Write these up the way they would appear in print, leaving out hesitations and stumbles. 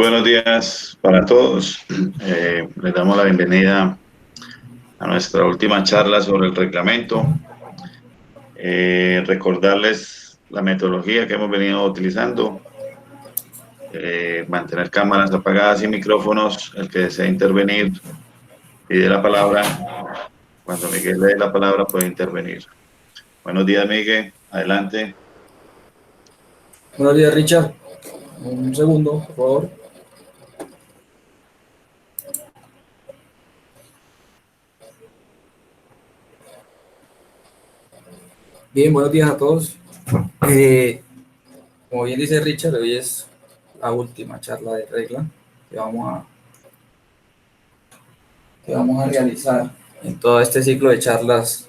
buenos días para todos. Les damos la bienvenida a nuestra última charla sobre el reglamento. Recordarles la metodología que hemos venido utilizando. Mantener cámaras apagadas y micrófonos. El que desee intervenir pide la palabra. Cuando Miguel le dé la palabra puede intervenir. Buenos días, Miguel. Adelante. Buenos días, Richard. Un segundo, por favor. Bien, buenos días a todos. Como bien dice Richard, hoy es la última charla de regla que vamos a realizar en todo este ciclo de charlas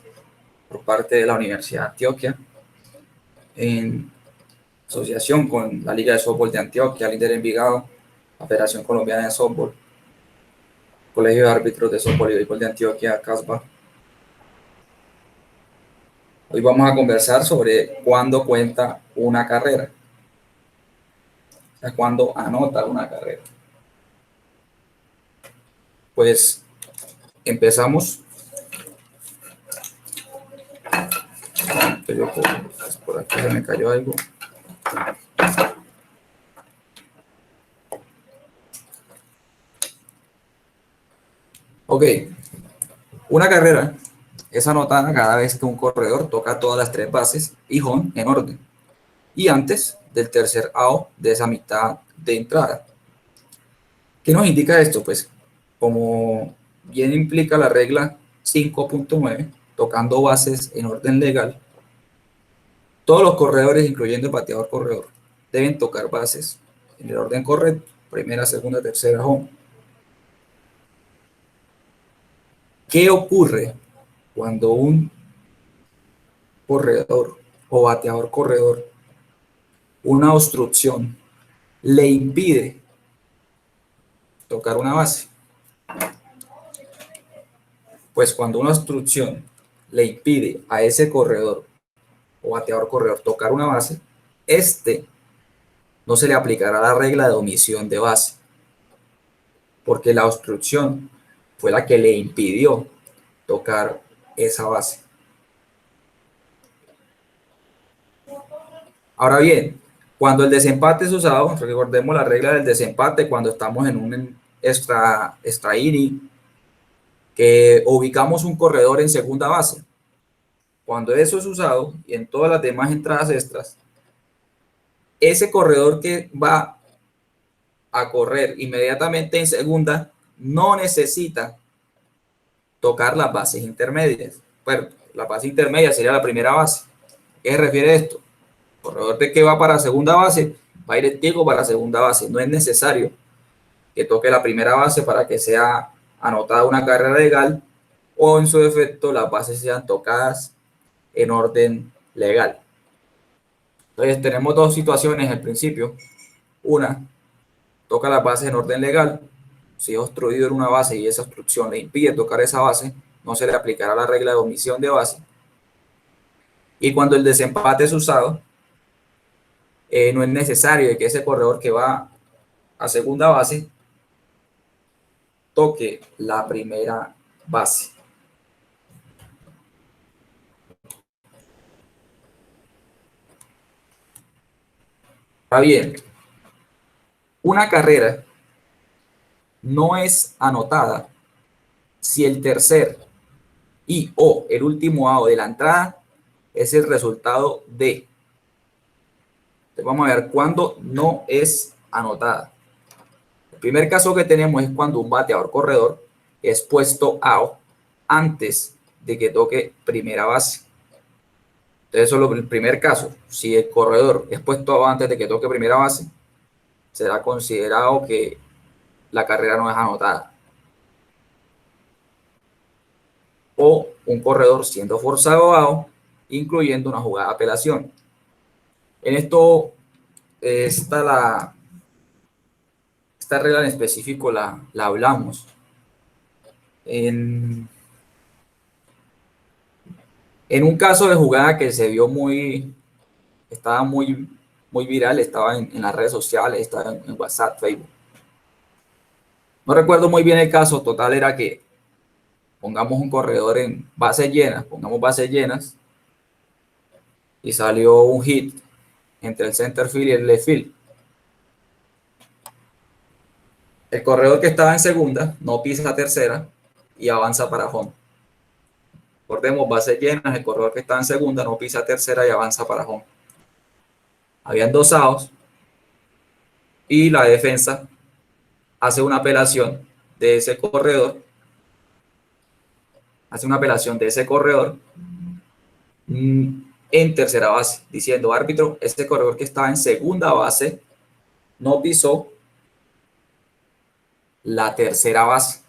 por parte de la Universidad de Antioquia, en asociación con la Liga de Softball de Antioquia, el Inter Envigado, la Federación Colombiana de Softball, Colegio de Árbitros de Softball y Béisbol de Antioquia, CASBA. Hoy vamos a conversar sobre cuándo cuenta una carrera, o sea, cuándo anota una carrera. Pues empezamos. Por aquí se me cayó algo. Ok, una carrera es anotada cada vez que un corredor toca todas las tres bases y home en orden, y antes del tercer out de esa mitad de entrada. ¿Qué nos indica esto? Pues, como bien implica la regla 5.9, tocando bases en orden legal, todos los corredores, incluyendo el bateador corredor, deben tocar bases en el orden correcto: primera, segunda, tercera, home. ¿Qué ocurre cuando un corredor o bateador corredor, una obstrucción, le impide tocar una base? Pues cuando una obstrucción le impide a ese corredor o bateador corredor tocar una base, no se le aplicará la regla de omisión de base, porque la obstrucción fue la que le impidió tocar esa base. Ahora bien, cuando el desempate es usado, recordemos la regla del desempate cuando estamos en un extra inning, que ubicamos un corredor en segunda base. Cuando eso es usado y en todas las demás entradas extras, ese corredor que va a correr inmediatamente en segunda no necesita tocar las bases intermedias. Bueno, la base intermedia sería la primera base. ¿A qué se refiere esto? El corredor de que va para segunda base va directo para segunda base. No es necesario que toque la primera base para que sea anotada una carrera legal, o en su defecto las bases sean tocadas en orden legal. Entonces tenemos dos situaciones al principio. Una, toca las bases en orden legal. Si es obstruido en una base y esa obstrucción le impide tocar esa base, no se le aplicará la regla de omisión de base. Y cuando el desempate es usado, no es necesario que ese corredor que va a segunda base toque la primera base. Ahora bien, una carrera no es anotada si el tercer y o el último out de la entrada es el resultado de. Entonces vamos a ver cuándo no es anotada. El primer caso que tenemos es cuando un bateador corredor es puesto out antes de que toque primera base. Entonces eso es el primer caso. Si el corredor es puesto out antes de que toque primera base, será considerado que la carrera no es anotada. O un corredor siendo forzado out, incluyendo una jugada de apelación. En esto, esta regla en específico la hablamos en un caso de jugada que se vio estaba muy viral, estaba en las redes sociales, estaba en WhatsApp, Facebook. No recuerdo muy bien el caso, total era que pongamos un corredor en bases llenas, pongamos bases llenas, y salió un hit entre el center field y el left field. El corredor que estaba en segunda no pisa a tercera y avanza para home. Recordemos, bases llenas, el corredor que estaba en segunda no pisa a tercera y avanza para home. Habían 2 outs y la defensa hace una apelación de ese corredor, en tercera base, diciendo: árbitro, este corredor que estaba en segunda base no pisó la tercera base.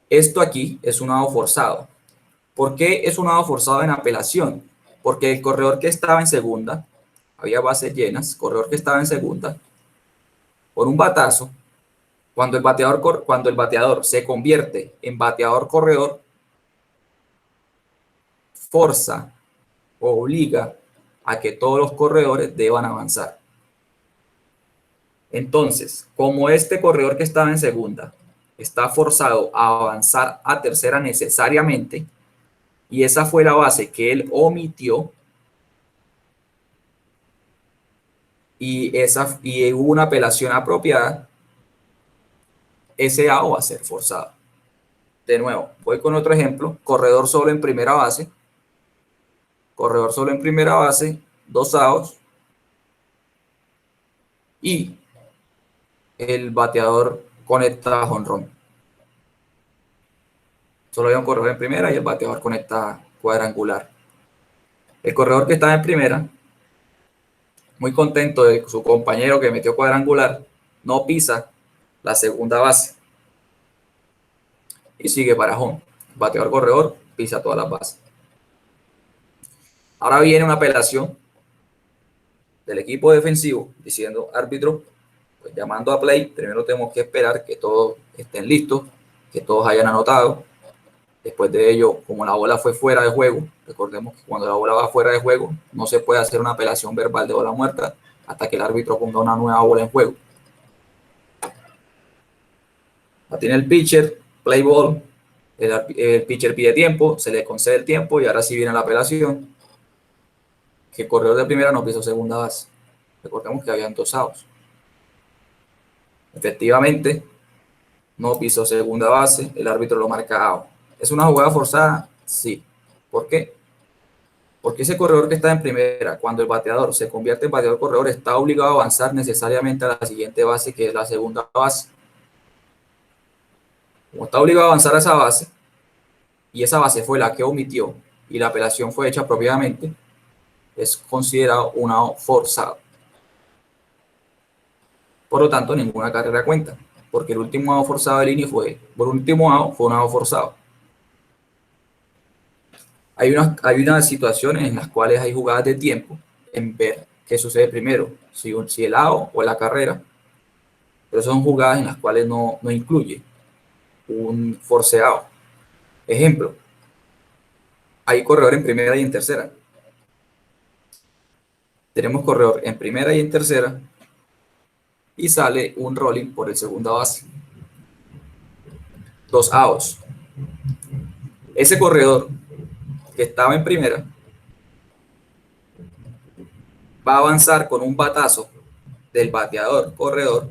Esto aquí es un out forzado. ¿Por qué es un out forzado en apelación? Porque el corredor que estaba en segunda, había bases llenas, corredor que estaba en segunda, por un batazo, cuando el bateador se convierte en bateador corredor, forza o obliga a que todos los corredores deban avanzar. Entonces, como este corredor que estaba en segunda está forzado a avanzar a tercera necesariamente, y esa fue la base que él omitió, y hubo una apelación apropiada, ese out va a ser forzado. De nuevo, voy con otro ejemplo: corredor solo en primera base, 2 outs, y el bateador conecta jonrón. Solo había un corredor en primera y el bateador conecta cuadrangular. El corredor que estaba en primera, muy contento de su compañero que metió cuadrangular, no pisa la segunda base y sigue para home. El bateador corredor pisa todas las bases. Ahora viene una apelación del equipo defensivo diciendo: árbitro, pues llamando a play, primero tenemos que esperar que todos estén listos, que todos hayan anotado. Después de ello, como la bola fue fuera de juego, recordemos que cuando la bola va fuera de juego no se puede hacer una apelación verbal de bola muerta hasta que el árbitro ponga una nueva bola en juego. La tiene el pitcher, play ball, el pitcher pide tiempo, se le concede el tiempo y ahora sí viene la apelación, que el corredor de primera no pisó segunda base. Recordemos que habían 2 outs. Efectivamente, no pisó segunda base, el árbitro lo marca out. ¿Es una jugada forzada? Sí. ¿Por qué? Porque ese corredor que está en primera, cuando el bateador se convierte en bateador corredor, está obligado a avanzar necesariamente a la siguiente base, que es la segunda base. Como está obligado a avanzar a esa base, y esa base fue la que omitió, y la apelación fue hecha apropiadamente, es considerado un out forzado. Por lo tanto, ninguna carrera cuenta, porque el último out forzado del inning fue un out forzado. Hay unas situaciones en las cuales hay jugadas de tiempo en ver qué sucede primero, si el out o la carrera, pero son jugadas en las cuales no incluye un forceado. Ejemplo: hay corredor en primera y en tercera. Tenemos corredor en primera y en tercera y sale un rolling por el segunda base. 2 outs. Ese corredor que estaba en primera va a avanzar con un batazo del bateador corredor,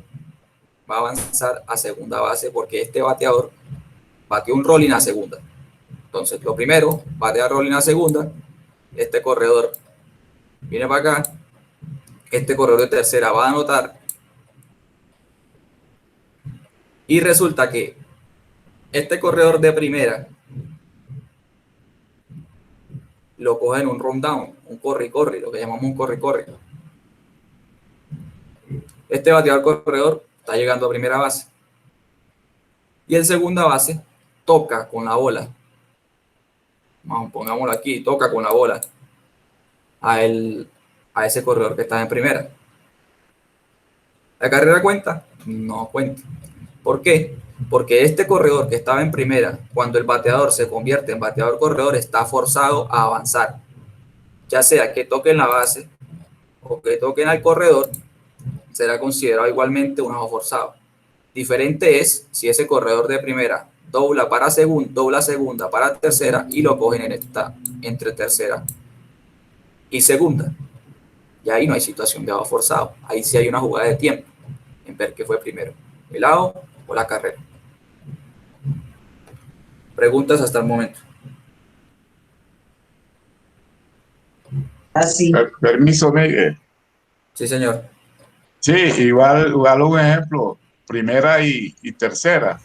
va a avanzar a segunda base porque este bateador bateó un rolling a segunda. Entonces, lo primero, batea rolling a segunda, este corredor viene para acá, este corredor de tercera va a anotar, y resulta que este corredor de primera lo coge en un rundown, un corre-corre, lo que llamamos un corre-corre. Este bateador corredor está llegando a primera base y el segunda base toca con la bola, pongámoslo aquí, toca con la bola a ese corredor que está en primera. ¿La carrera cuenta? No cuenta. ¿Por qué? Porque este corredor que estaba en primera, cuando el bateador se convierte en bateador corredor, está forzado a avanzar, ya sea que toquen la base o que toquen al corredor, será considerado igualmente un out forzado. Diferente es si ese corredor de primera dobla segunda para tercera y lo cogen en esta, entre tercera y segunda. Y ahí no hay situación de out forzado. Ahí sí hay una jugada de tiempo en ver qué fue primero, el out o la carrera. Preguntas hasta el momento. Así. Permiso, Miguel. Sí, señor. Sí, igual un ejemplo, primera y tercera.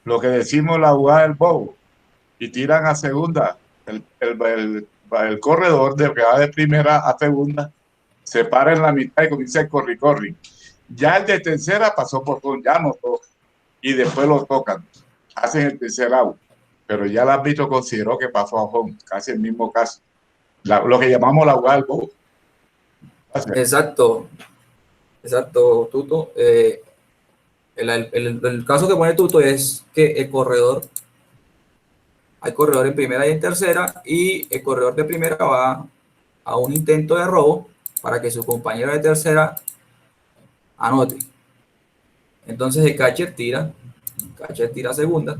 Lo que decimos la jugada del bobo y tiran a segunda. El corredor de que va de primera a segunda se para en la mitad y comienza a corri. Ya el de tercera pasó por todo, ya no toca. Y después lo tocan. Hacen el tercer out. Pero ya el árbitro consideró que pasó a home, casi el mismo caso. Lo que llamamos la jugada del bobo. Exacto, Tuto. El caso que pone Tuto es que hay corredor en primera y en tercera, y el corredor de primera va a un intento de robo para que su compañero de tercera anote. Entonces el catcher tira segunda.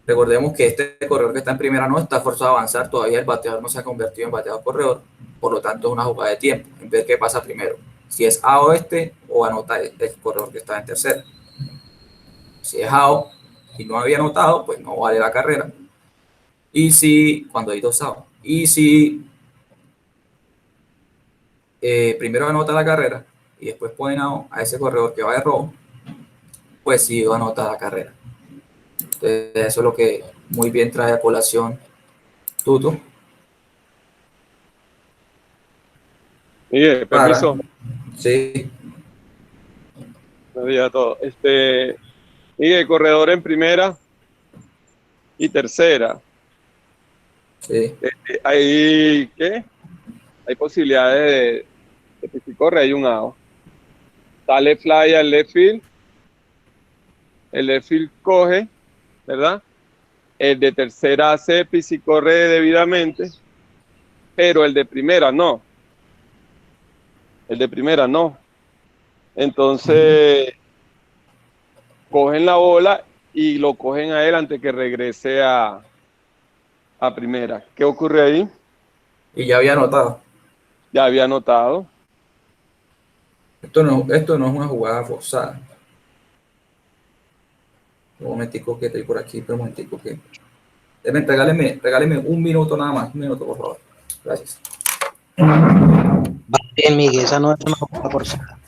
Recordemos que este corredor que está en primera no está forzado a avanzar, todavía el bateador no se ha convertido en bateador corredor, por lo tanto es una jugada de tiempo, en ver qué pasa primero, si es AO o anota el corredor que está en tercera. Si es AO y no había anotado, pues no vale la carrera. Y si, cuando hay dos AO, y si primero anota la carrera y después ponen a ese corredor que va de robo, pues sí anota la carrera. Entonces, eso es lo que muy bien trae a colación Tuto. Miguel, permiso. Sí. Me diga todo. Miguel, corredor en primera y tercera. Sí. Hay posibilidades de que si corre hay un out. Sale fly al left field. El left field coge, ¿verdad? El de tercera hace si corre debidamente, pero el de primera no. El de primera no. Entonces, cogen la bola y lo cogen a él antes que regrese a primera. ¿Qué ocurre ahí? Y ya había anotado. Ya había anotado. Esto no es una jugada forzada. Un momentico que estoy por aquí, pero un momentico que... Regáleme un minuto nada más. Un minuto, por favor. Gracias. Va bien, Miguel, esa no es una jugada forzada.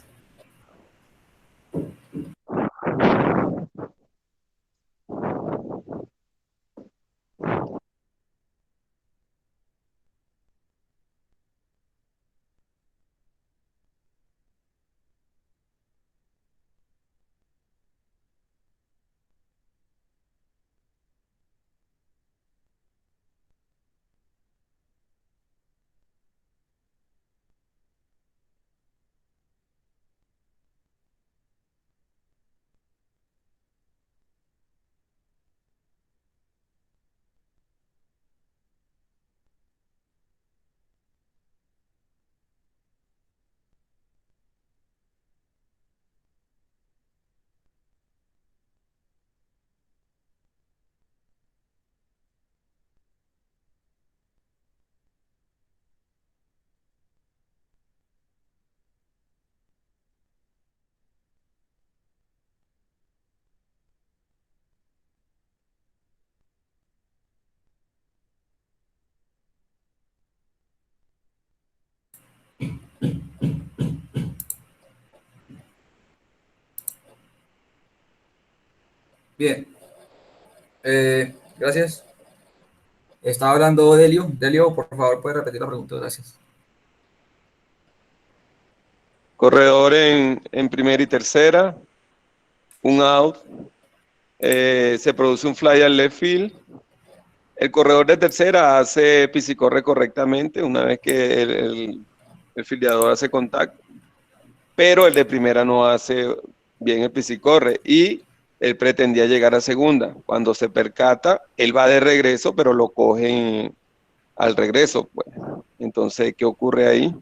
Bien. Gracias. Estaba hablando Delio. Delio, por favor, puede repetir la pregunta. Gracias. Corredor en primera y tercera. Un out. Se produce un fly al left field. El corredor de tercera hace pisicorre correctamente una vez que el fildeador hace contacto. Pero el de primera no hace bien el pisicorre y él pretendía llegar a segunda. Cuando se percata, él va de regreso, pero lo cogen al regreso. Pues. Entonces, ¿qué ocurre ahí?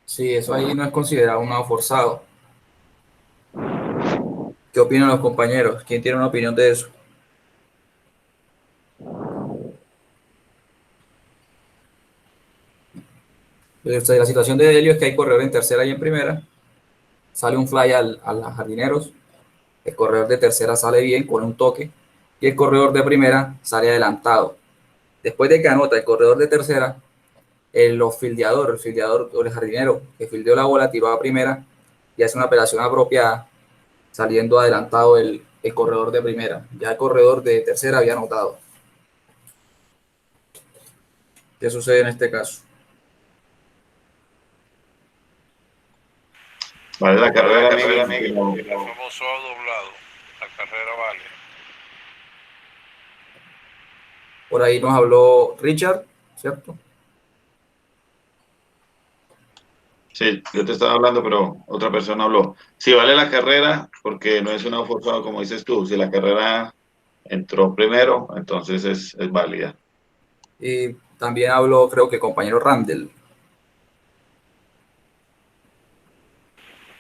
Sí, eso ahí no es considerado un out forzado. ¿Qué opinan los compañeros? ¿Quién tiene una opinión de eso? La situación de Delio es que hay corredor en tercera y en primera. Sale un fly a los jardineros. El corredor de tercera sale bien con un toque. Y el corredor de primera sale adelantado. Después de que anota el corredor de tercera, el fildeador o el jardinero que fildeó la bola tiró a primera y hace una operación apropiada, saliendo adelantado el corredor de primera. Ya el corredor de tercera había anotado. ¿Qué sucede en este caso? Vale la carrera, El Miguel. famoso out doblado. La carrera vale. Por ahí nos habló Richard, ¿cierto? Sí, yo te estaba hablando, pero otra persona habló. Sí, vale la carrera porque no es una forzado como dices tú. Si la carrera entró primero, entonces es válida. Y también habló, creo que compañero Randall.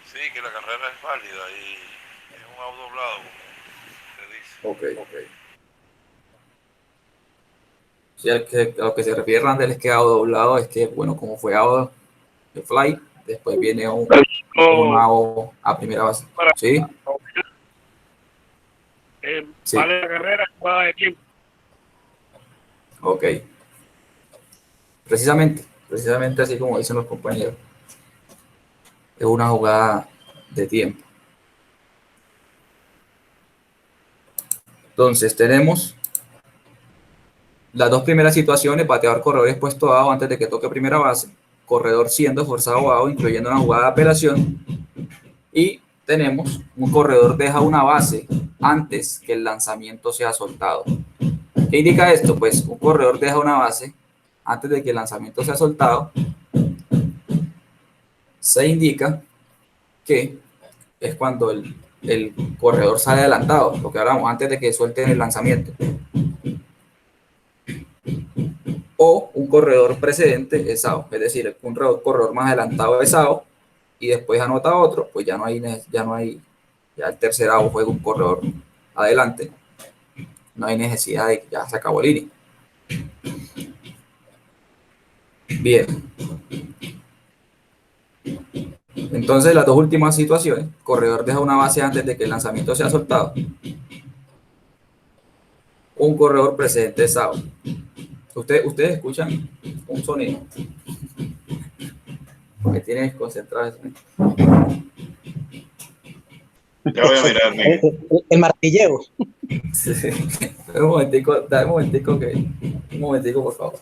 Sí, que la carrera es válida y es un out doblado, como se dice. Ok. Sí, a lo que se refiere Randall es que out doblado, es que, bueno, como fue out de fly, después viene un out a primera base. ¿Sí? Sí. Vale la carrera, jugada de tiempo. Ok. Precisamente así como dicen los compañeros. Es una jugada de tiempo. Entonces tenemos las dos primeras situaciones: bateador, corredor expuesto a out antes de que toque primera base, corredor siendo forzado a out, incluyendo una jugada de apelación, y tenemos un corredor deja una base antes que el lanzamiento sea soltado. ¿Qué indica esto? Pues un corredor deja una base antes de que el lanzamiento sea soltado. Se indica que es cuando el corredor sale adelantado, lo que hablamos antes de que suelten el lanzamiento. O un corredor precedente es out, es decir, un corredor más adelantado es out y después anota otro, pues ya el tercer out juega un corredor adelante, no hay necesidad de que ya se acabó el inning. Bien. Entonces, las dos últimas situaciones: corredor deja una base antes de que el lanzamiento sea soltado, un corredor precedente es out. Ustedes escuchan un sonido que tienen que concentrarse. Ya voy a mirar, Miguel. El martilleo. Sí. Un momentico, por favor.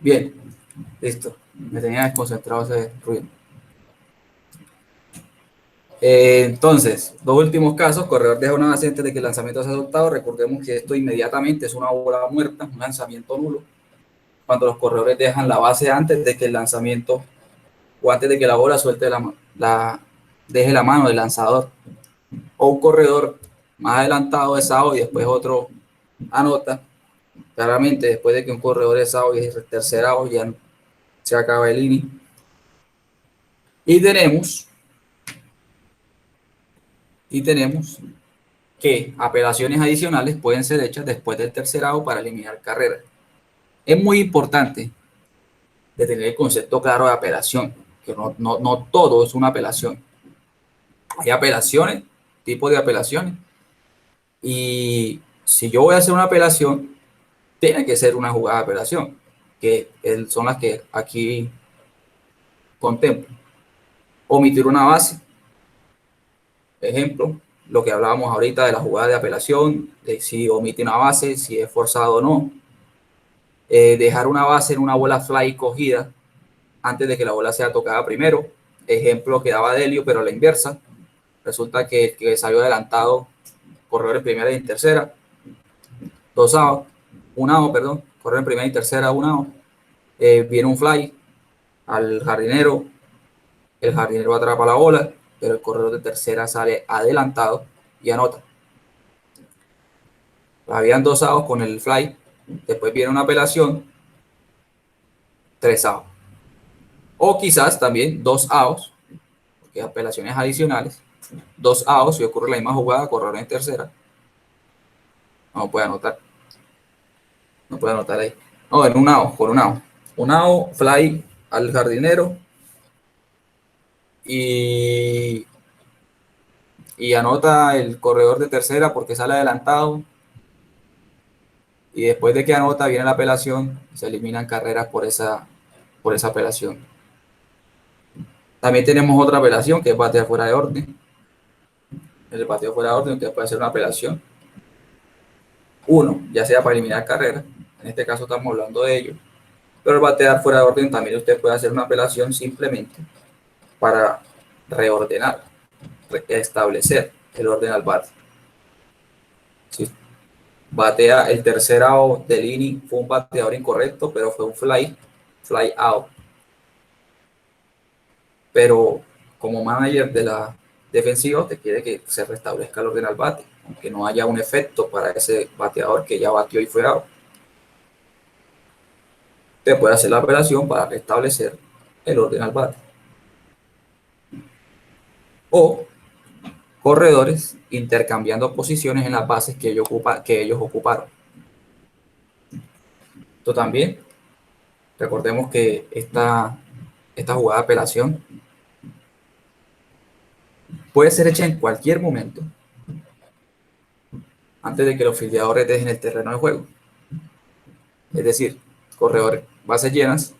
Bien, listo. Me tenía desconcentrado ese ruido. Entonces, dos últimos casos: corredor deja una base antes de que el lanzamiento sea soltado. Recordemos que esto inmediatamente es una bola muerta, un lanzamiento nulo, cuando los corredores dejan la base antes de que el lanzamiento o antes de que la bola suelte deje la mano del lanzador. O un corredor más adelantado es out y después otro anota. Claramente, después de que un corredor es out y es tercer out, ya se acaba el inning. Y tenemos que apelaciones adicionales pueden ser hechas después del tercer out para eliminar carreras. Es muy importante de tener el concepto claro de apelación, que no todo es una apelación. Hay apelaciones, tipos de apelaciones. Y si yo voy a hacer una apelación, tiene que ser una jugada de apelación, que son las que aquí contemplo. Omitir una base. Ejemplo, lo que hablábamos ahorita de la jugada de apelación, de si omite una base, si es forzado o no. Dejar una base en una bola fly cogida antes de que la bola sea tocada primero. Ejemplo que daba Delio, pero a la inversa. Resulta que el que salió adelantado, corredor en primera y en tercera, corredor en primera y tercera, un out. Viene un fly al jardinero, el jardinero atrapa la bola, pero el corredor de tercera sale adelantado y anota. Habían 2 outs con el fly, después viene una apelación, 3 outs. O quizás también 2 outs, porque apelaciones adicionales, 2 outs, si ocurre la misma jugada, corredor en tercera, no puede anotar. No puede anotar ahí. No, en un out, por un out. Un out, fly al jardinero y anota el corredor de tercera porque sale adelantado. Y después de que anota, viene la apelación, se eliminan carreras por esa apelación. También tenemos otra apelación que es batear fuera de orden. El bateo fuera de orden, usted puede hacer una apelación. Uno, ya sea para eliminar carreras, en este caso estamos hablando de ello. Pero el batear fuera de orden también usted puede hacer una apelación simplemente para reordenar, establecer el orden al bate. Si batea el tercer out del inning, fue un bateador incorrecto, pero fue un fly out. Pero como manager de la defensiva, usted quiere que se restablezca el orden al bate, aunque no haya un efecto para ese bateador que ya batió y fue out. Usted puede hacer la operación para restablecer el orden al bate. O corredores intercambiando posiciones en las bases que ellos ocuparon. Esto también, recordemos que esta jugada de apelación puede ser hecha en cualquier momento antes de que los filiadores dejen el terreno de juego. Es decir, corredores, bases llenas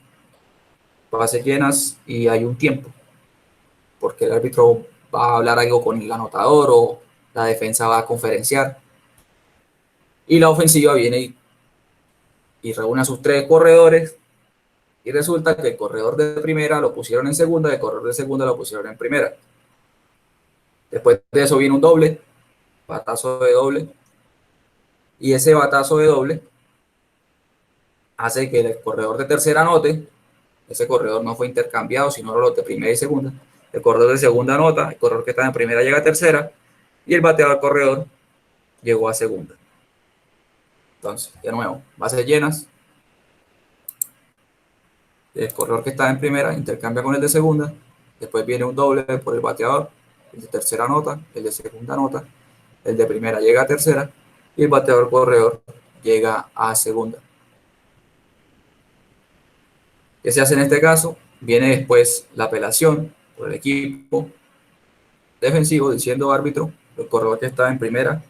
y hay un tiempo, porque el árbitro va a hablar algo con el anotador o la defensa va a conferenciar. Y la ofensiva viene y reúne a sus 3 corredores y resulta que el corredor de primera lo pusieron en segunda y el corredor de segunda lo pusieron en primera. Después de eso viene un doble, batazo de doble, y ese batazo de doble hace que el corredor de tercera anote. Ese corredor no fue intercambiado, sino los de primera y segunda. El corredor de segunda anota, el corredor que está en primera llega a tercera y el bateador corredor llegó a segunda. Entonces, de nuevo, bases llenas. El corredor que está en primera intercambia con el de segunda. Después viene un doble por el bateador. El de tercera anota, el de segunda anota. El de primera llega a tercera y el bateador corredor llega a segunda. ¿Qué se hace en este caso? Viene después la apelación por el equipo defensivo diciendo árbitro, el corredor que estaba en primera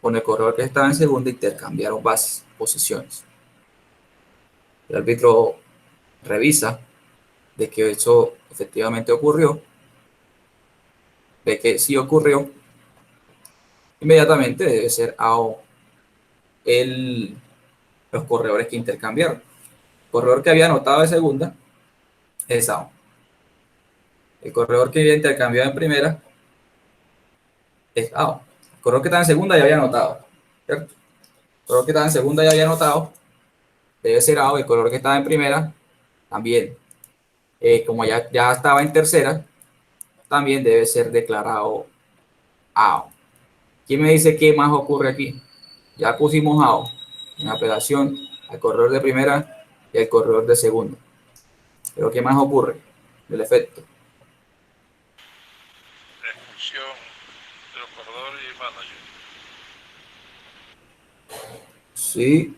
con el corredor que estaba en segunda intercambiaron bases, posiciones. El árbitro revisa de que eso efectivamente ocurrió, de que sí ocurrió, inmediatamente debe ser out los corredores que intercambiaron. El corredor que había anotado de segunda es out. El corredor que había intercambiado en primera es out. El corredor que estaba en segunda ya había anotado, ¿cierto? El corredor que estaba en segunda ya había anotado, debe ser out. El corredor que estaba en primera también. Como ya estaba en tercera, también debe ser declarado out. ¿Quién me dice qué más ocurre aquí? Ya pusimos out en apelación al corredor de primera y al corredor de segunda. Pero ¿qué más ocurre? El efecto. La expulsión de los corredores y manager. Sí,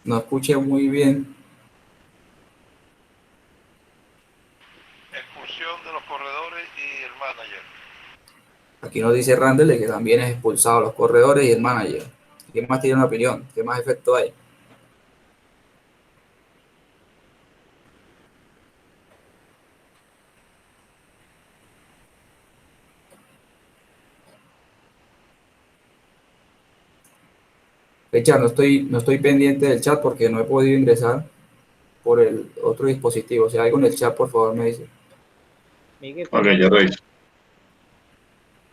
no escuché muy bien. Expulsión de los corredores y el manager. Aquí nos dice Randall de que también es expulsado a los corredores y el manager. ¿Quién más tiene una opinión? ¿Qué más efecto hay? Fecha, no estoy pendiente del chat porque no he podido ingresar por el otro dispositivo. Si hay algo en el chat, por favor, me dice. Miguel, Ok, como, ya reviso.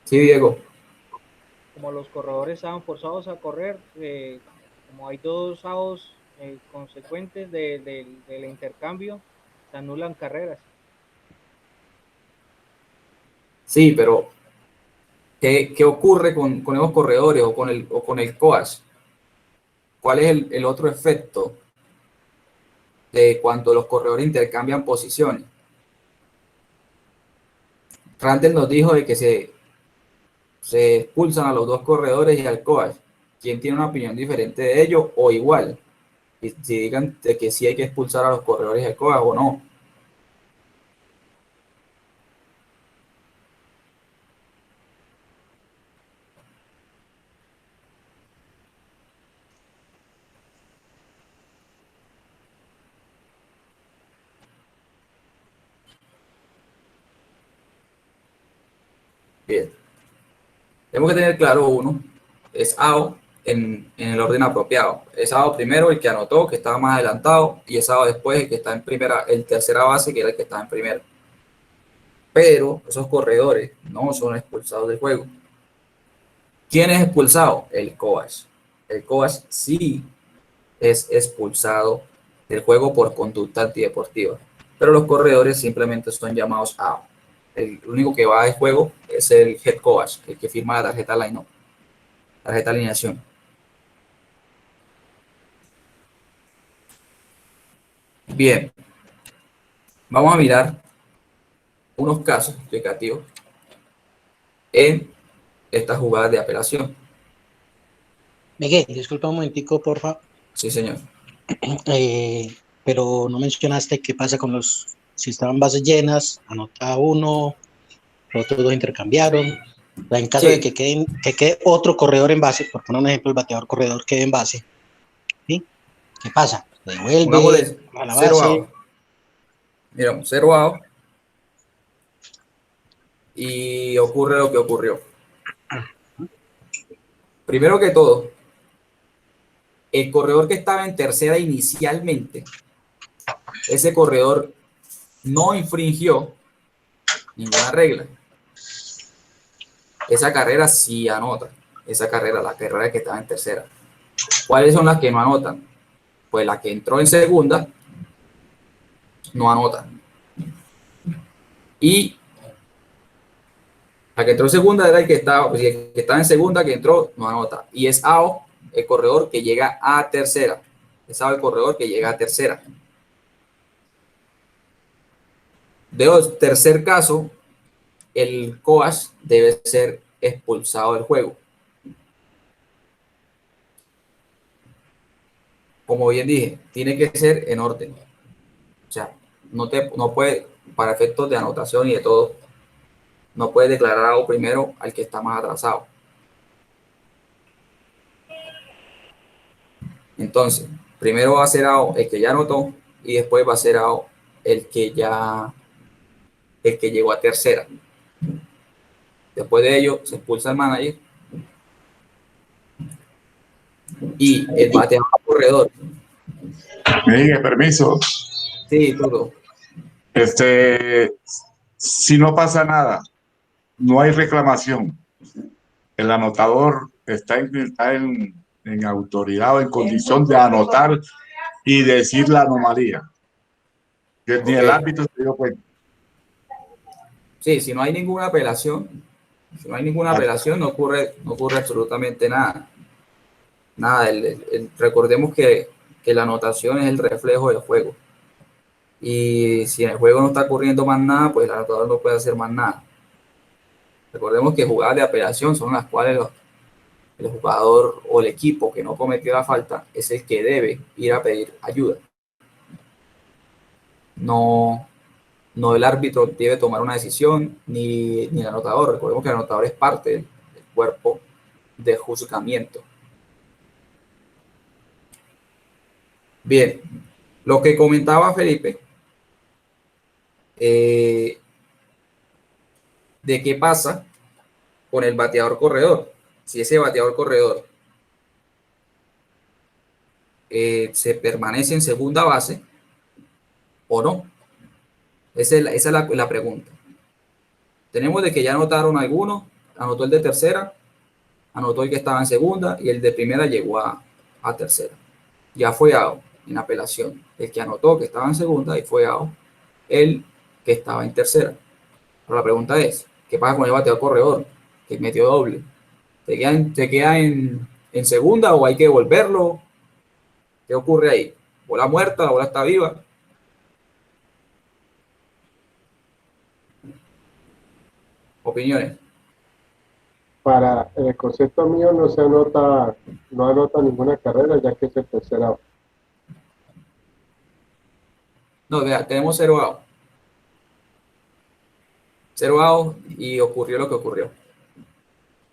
Sí, Diego. como los corredores estaban forzados a correr, como hay dos outs consecuentes del intercambio, se anulan carreras. Sí, pero ¿qué ocurre con esos corredores o con el coach? ¿Cuál es el otro efecto de cuando los corredores intercambian posiciones? Randall nos dijo de que se expulsan a los dos corredores y al coach. ¿Quién tiene una opinión diferente de ello o igual? Y si digan de que sí hay que expulsar a los corredores y al coach o no. Bien. Tenemos que tener claro uno. Es AO en el orden apropiado. Es AO primero el que anotó, que estaba más adelantado, y es AO después el que está en primera, el tercera base, que era el que estaba en primera. Pero esos corredores no son expulsados del juego. ¿Quién es expulsado? El coach. El coach sí es expulsado del juego por conducta antideportiva. Pero los corredores simplemente son llamados AO. El único que va al juego es el head coach, el que firma la tarjeta line-up, tarjeta de alineación. Bien, vamos a mirar unos casos explicativos en estas jugadas de apelación. Miguel, disculpa un momentico, porfa. Sí, señor. Pero no mencionaste qué pasa con si estaban bases llenas, anota uno, los otros dos intercambiaron. En caso de Sí, que quede otro corredor en base, por poner un ejemplo, el bateador corredor quede en base, ¿sí? ¿Qué pasa? Se devuelve pongámosle a la 0 base. out. Miramos, 0 out y ocurre lo que ocurrió. Primero que todo, el corredor que estaba en tercera inicialmente, ese corredor no infringió ninguna regla. Esa carrera sí anota. Esa carrera, la carrera que estaba en tercera. ¿Cuáles son las que no anotan? Pues la que entró en segunda no anota. Y la que entró en segunda era el que estaba en segunda, que entró, no anota. Y es AO, el corredor que llega a tercera. Es AO el corredor que llega a tercera. Tercer caso, el coach debe ser expulsado del juego. Como bien dije, tiene que ser en orden. O sea, no puede, para efectos de anotación y de todo, no puede declarar AO primero al que está más atrasado. Entonces, primero va a ser AO el que ya anotó y después va a ser AO el que llegó a tercera. Después de ello, se expulsa el manager y el bateador corredor. Miguel, permiso. Sí, todo. Si no pasa nada, no hay reclamación. El anotador está en autoridad o en condición de anotar y decir la anomalía. Que ni el Okay. árbitro se dio cuenta. Sí, si no hay ninguna apelación, no ocurre absolutamente nada. Nada, recordemos que la anotación es el reflejo del juego. Y si en el juego no está ocurriendo más nada, pues el anotador no puede hacer más nada. Recordemos que jugadas de apelación son las cuales el jugador o el equipo que no cometió la falta es el que debe ir a pedir ayuda. No no el árbitro debe tomar una decisión, ni el anotador. Recordemos que el anotador es parte del cuerpo de juzgamiento. Bien, lo que comentaba Felipe, de qué pasa con el bateador corredor. Si ese bateador corredor se permanece en segunda base o no. Esa es la pregunta. Tenemos de que ya anotaron algunos, anotó el de tercera, anotó el que estaba en segunda y el de primera llegó a tercera. Ya fue out en apelación. El que anotó que estaba en segunda y fue out el que estaba en tercera. Pero la pregunta es, ¿qué pasa con el bateador corredor que metió doble? ¿Se queda en segunda o hay que devolverlo? ¿Qué ocurre ahí? ¿Bola muerta? ¿La bola está viva? Opiniones. Para el concepto mío no anota ninguna carrera ya que es el tercer out. No, vea, tenemos 0 out. 0 out y ocurrió lo que ocurrió.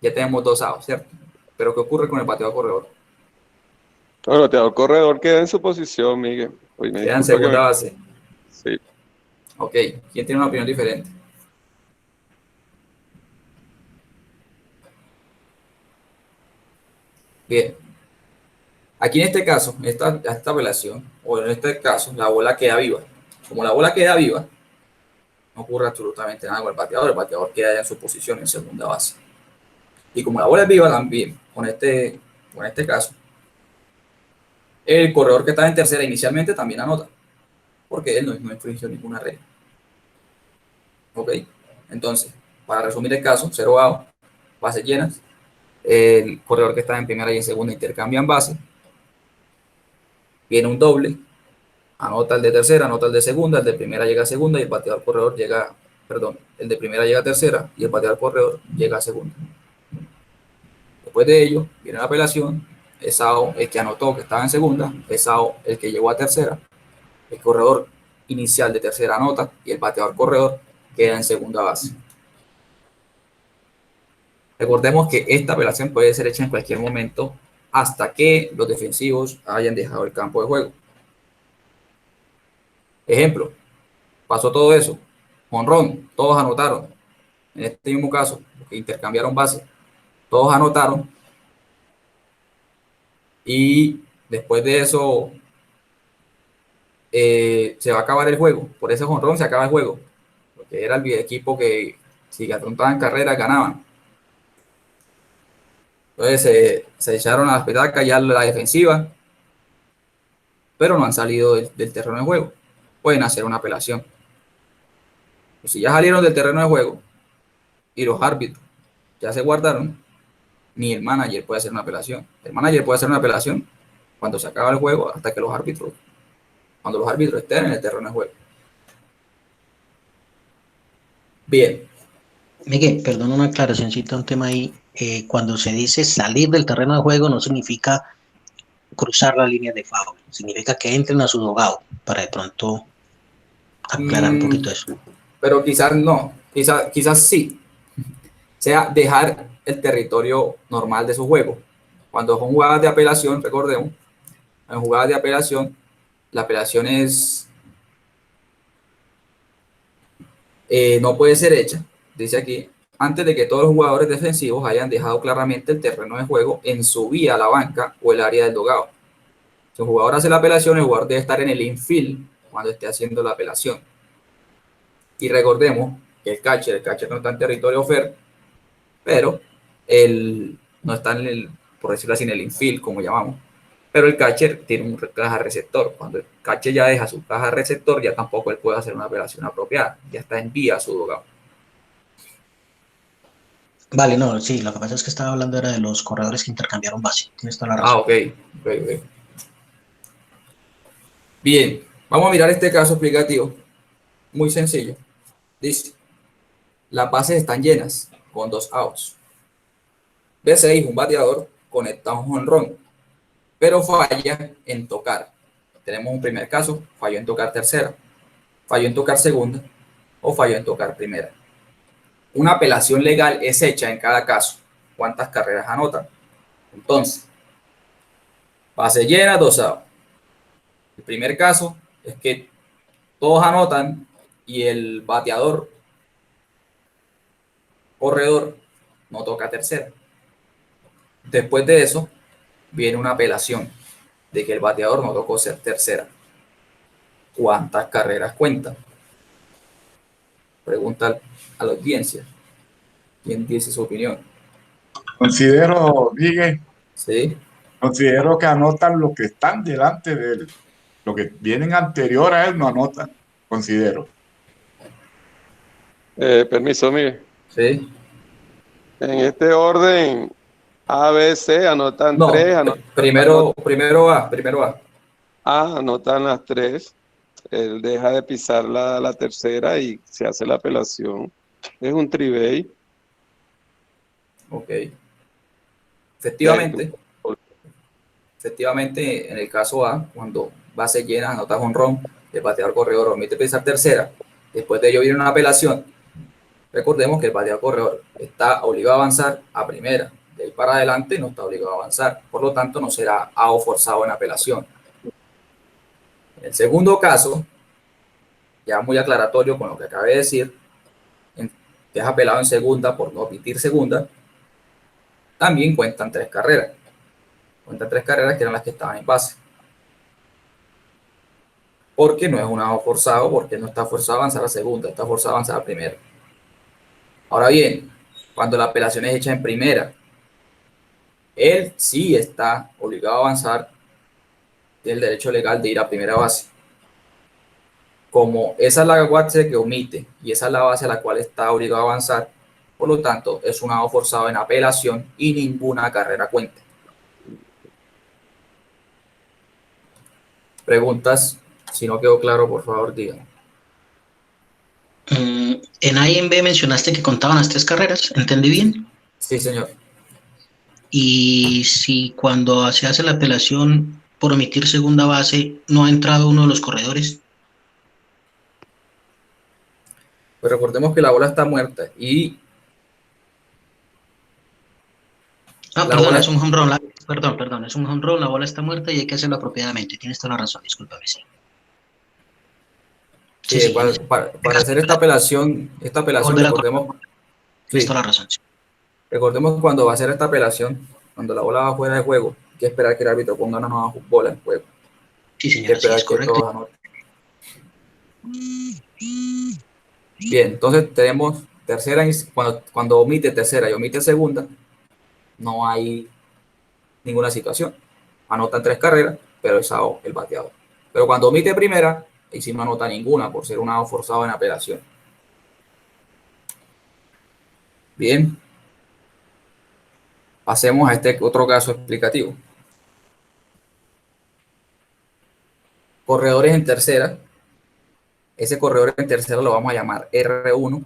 Ya tenemos 2 outs, ¿cierto? Pero ¿qué ocurre con el bateador corredor? El bateador corredor queda en su posición, Miguel. Oye, me Queda en disculpa segunda base. Sí. Ok, ¿quién tiene una opinión diferente? Bien. Aquí en este caso, esta apelación, o en este caso, la bola queda viva. Como la bola queda viva, no ocurre absolutamente nada con el bateador queda ya en su posición en segunda base. Y como la bola es viva también, con este caso, el corredor que estaba en tercera inicialmente también anota, porque él no infringió ninguna regla. Ok, entonces, para resumir el caso, 0 out, bases llenas, el corredor que estaba en primera y en segunda intercambian base, viene un doble, anota el de tercera, anota el de segunda, el de primera llega a segunda y el bateador corredor llega, perdón, el de primera llega a tercera y el bateador corredor llega a segunda. Después de ello, viene la apelación, es out el que anotó que estaba en segunda, es out el que llegó a tercera, el corredor inicial de tercera anota y el bateador corredor queda en segunda base. Recordemos que esta apelación puede ser hecha en cualquier momento hasta que los defensivos hayan dejado el campo de juego. Ejemplo, pasó todo eso, jonrón, todos anotaron. En este mismo caso, que intercambiaron base, todos anotaron y después de eso se va a acabar el juego. Por ese jonrón se acaba el juego, porque era el equipo que si afrontaban carreras ganaban. Entonces se echaron a las petacas ya la defensiva, pero no han salido del terreno de juego. Pueden hacer una apelación. Pues si ya salieron del terreno de juego y los árbitros ya se guardaron, ni el manager puede hacer una apelación. El manager puede hacer una apelación cuando se acaba el juego hasta que cuando los árbitros estén en el terreno de juego. Bien. Miguel, perdón, una aclaracióncita, un tema ahí. Cuando se dice salir del terreno de juego no significa cruzar la línea de foul, significa que entren a su dogado, para de pronto aclarar un poquito eso. Pero quizás no, quizás sí. Sea dejar el territorio normal de su juego. Cuando son jugadas de apelación, recordemos, en jugadas de apelación, la apelación no puede ser hecha, dice aquí, antes de que todos los jugadores defensivos hayan dejado claramente el terreno de juego en su vía a la banca o el área del dogado. Si un jugador hace la apelación, el jugador debe estar en el infield cuando esté haciendo la apelación. Y recordemos que el catcher no está en territorio fair, pero él no está en el, por decirlo así, en el infield, como llamamos. Pero el catcher tiene un caja receptor. Cuando el catcher ya deja su caja receptor, ya tampoco él puede hacer una apelación apropiada. Ya está en vía a su dogado. Vale, no, sí, lo que pasa es que estaba hablando era de los corredores que intercambiaron base. Tienes toda la razón. Ok. Bien, vamos a mirar este caso explicativo. Muy sencillo. Dice, las bases están llenas con 2 outs. B6, un bateador conecta un jonrón, pero falla en tocar. Tenemos un primer caso, falló en tocar tercera, falló en tocar segunda o falló en tocar primera. Una apelación legal es hecha en cada caso. ¿Cuántas carreras anotan? Entonces, base llena, 2 outs. El primer caso es que todos anotan y el bateador corredor no toca tercera. Después de eso, viene una apelación de que el bateador no tocó ser tercera. ¿Cuántas carreras cuentan? Pregunta a la audiencia. ¿Quién dice su opinión? Considero, Miguel, ¿Sí? considero que anotan los que están delante de él. Los que vienen anterior a él no anotan, considero. Permiso, Miguel. ¿Sí? En este orden, A, B, C, anotan No, 3, primero va. anotan las 3. Él deja de pisar la tercera y se hace la apelación. Es un tribey. Ok. Efectivamente, en el caso A, cuando base llena, anota jonrón, el bateador corredor omite pisar tercera, después de ello viene una apelación. Recordemos que el bateador corredor está obligado a avanzar a primera, de ahí para adelante no está obligado a avanzar, por lo tanto no será AO forzado en apelación. En el segundo caso, ya muy aclaratorio con lo que acabé de decir, que es apelado en segunda por no omitir segunda, también cuentan 3 carreras. Cuentan 3 carreras que eran las que estaban en base. Porque no es un AO forzado, porque no está forzado a avanzar a segunda, está forzado a avanzar a primera. Ahora bien, cuando la apelación es hecha en primera, él sí está obligado a avanzar, tiene el derecho legal de ir a primera base. Como esa es la base que omite y esa es la base a la cual está obligado a avanzar, por lo tanto, es un AO forzado en apelación y ninguna carrera cuenta. Preguntas, si no quedó claro, por favor, digan. En A y en B mencionaste que contaban las 3 carreras, ¿entendí bien? Sí, señor. Y si cuando se hace la apelación por omitir segunda base no ha entrado uno de los corredores. Pues recordemos que la bola está muerta y Perdón, es un home run. Perdón, es un home run, la bola está muerta y hay que hacerlo apropiadamente. Tienes toda la razón, discúlpame, sí. Sí, para hacer esta apelación recordemos. Tienes toda la razón. Sí. Recordemos que cuando va a hacer esta apelación, cuando la bola va fuera de juego, hay que esperar que el árbitro ponga una nueva bola en juego. Sí, señor, hay que esperar que todos anoten. Bien, entonces tenemos tercera, cuando omite tercera y omite segunda, no hay ninguna situación. Anotan 3 carreras, pero es AO el bateador. Pero cuando omite primera, y si no anota ninguna por ser un AO forzado en apelación. Bien. Pasemos a este otro caso explicativo. Corredores en tercera. Ese corredor en tercera lo vamos a llamar R1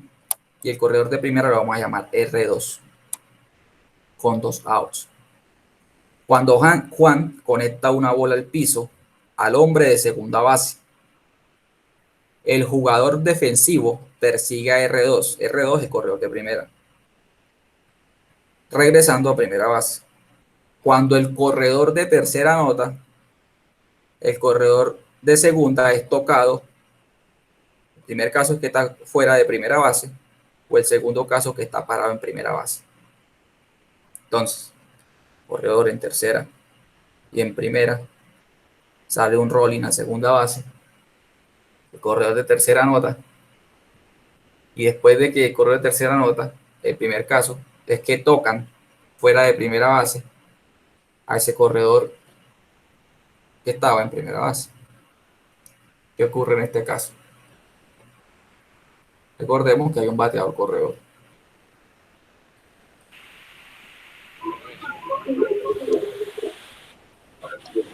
y el corredor de primera lo vamos a llamar R2 con 2 outs. Cuando Juan conecta una bola al piso al hombre de segunda base, el jugador defensivo persigue a R2. R2 es el corredor de primera, regresando a primera base. Cuando el corredor de tercera anota, el corredor de segunda es tocado. El primer caso es que está fuera de primera base o el segundo caso que está parado en primera base. Entonces, corredor en tercera y en primera, sale un rolling a segunda base, el corredor de tercera anota y después de que el corredor de tercera anota, el primer caso es que tocan fuera de primera base a ese corredor que estaba en primera base. ¿Qué ocurre en este caso? Recordemos que hay un bateador corredor.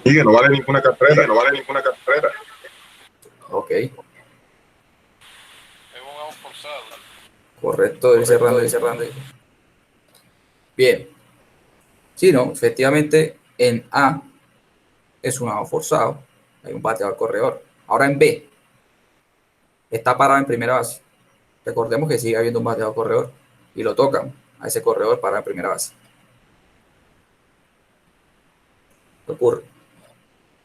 Y que no vale ninguna carrera. Ok. Es un out forzado. Correcto, ir cerrando. Bien. Sí, no, efectivamente en A es un out forzado. Hay un bateador corredor. Ahora en B está parado en primera base. recordemos que sigue habiendo un bateador corredor y lo tocan a ese corredor para la primera base. ¿Qué ocurre?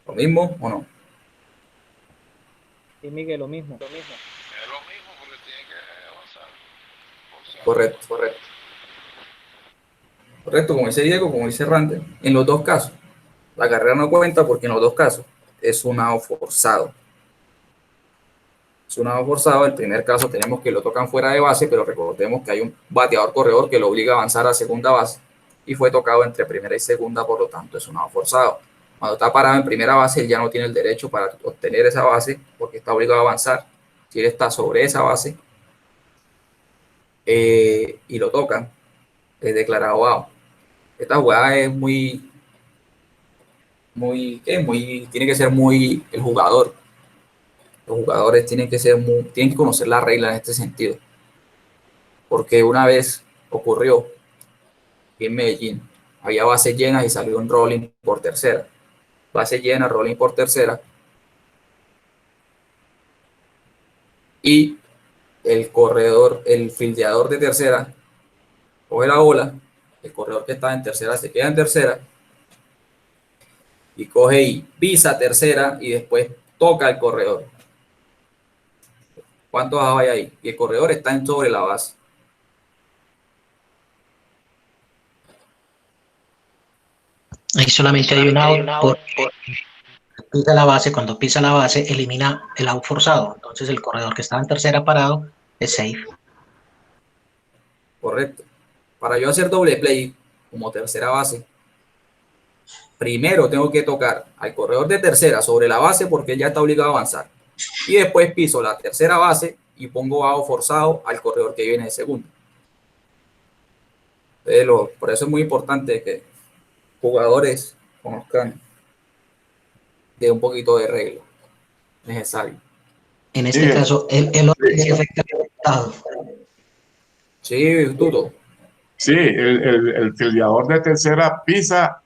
¿Lo mismo o no? Sí, Miguel, lo mismo. Es lo mismo porque tiene que avanzar. Correcto, correcto. Correcto, como dice Diego, como dice Rande, en los dos casos. La carrera no cuenta porque en los dos casos es un out forzado. Es un out forzado. El primer caso tenemos que lo tocan fuera de base, pero recordemos que hay un bateador corredor que lo obliga a avanzar a segunda base y fue tocado entre primera y segunda, por lo tanto es un out forzado. Cuando está parado en primera base, él ya no tiene el derecho para obtener esa base porque está obligado a avanzar. Si él está sobre esa base y lo tocan, es declarado out. Esta jugada es tiene que ser muy el jugador. Los jugadores tienen que conocer la regla en este sentido. Porque una vez ocurrió en Medellín, había bases llenas y salió un rolling por tercera. Base llena, rolling por tercera. Y el corredor, el fildeador de tercera, coge la bola, el corredor que estaba en tercera se queda en tercera y coge y pisa tercera y después toca el corredor. ¿Cuántos outs hay ahí? Y el corredor está en sobre la base. Ahí solamente hay un out por pisa la base. Cuando pisa la base, elimina el out forzado. Entonces el corredor que estaba en tercera parado es safe. Correcto. Para yo hacer doble play como tercera base, primero tengo que tocar al corredor de tercera sobre la base porque él ya está obligado a avanzar. Y después piso la tercera base y pongo out forzado al corredor que viene de segunda. Por eso es muy importante que jugadores conozcan de un poquito de regla necesario. En este caso, el otro que afecta al resultado. Sí, Tuto. Sí, el fildeador de tercera pisa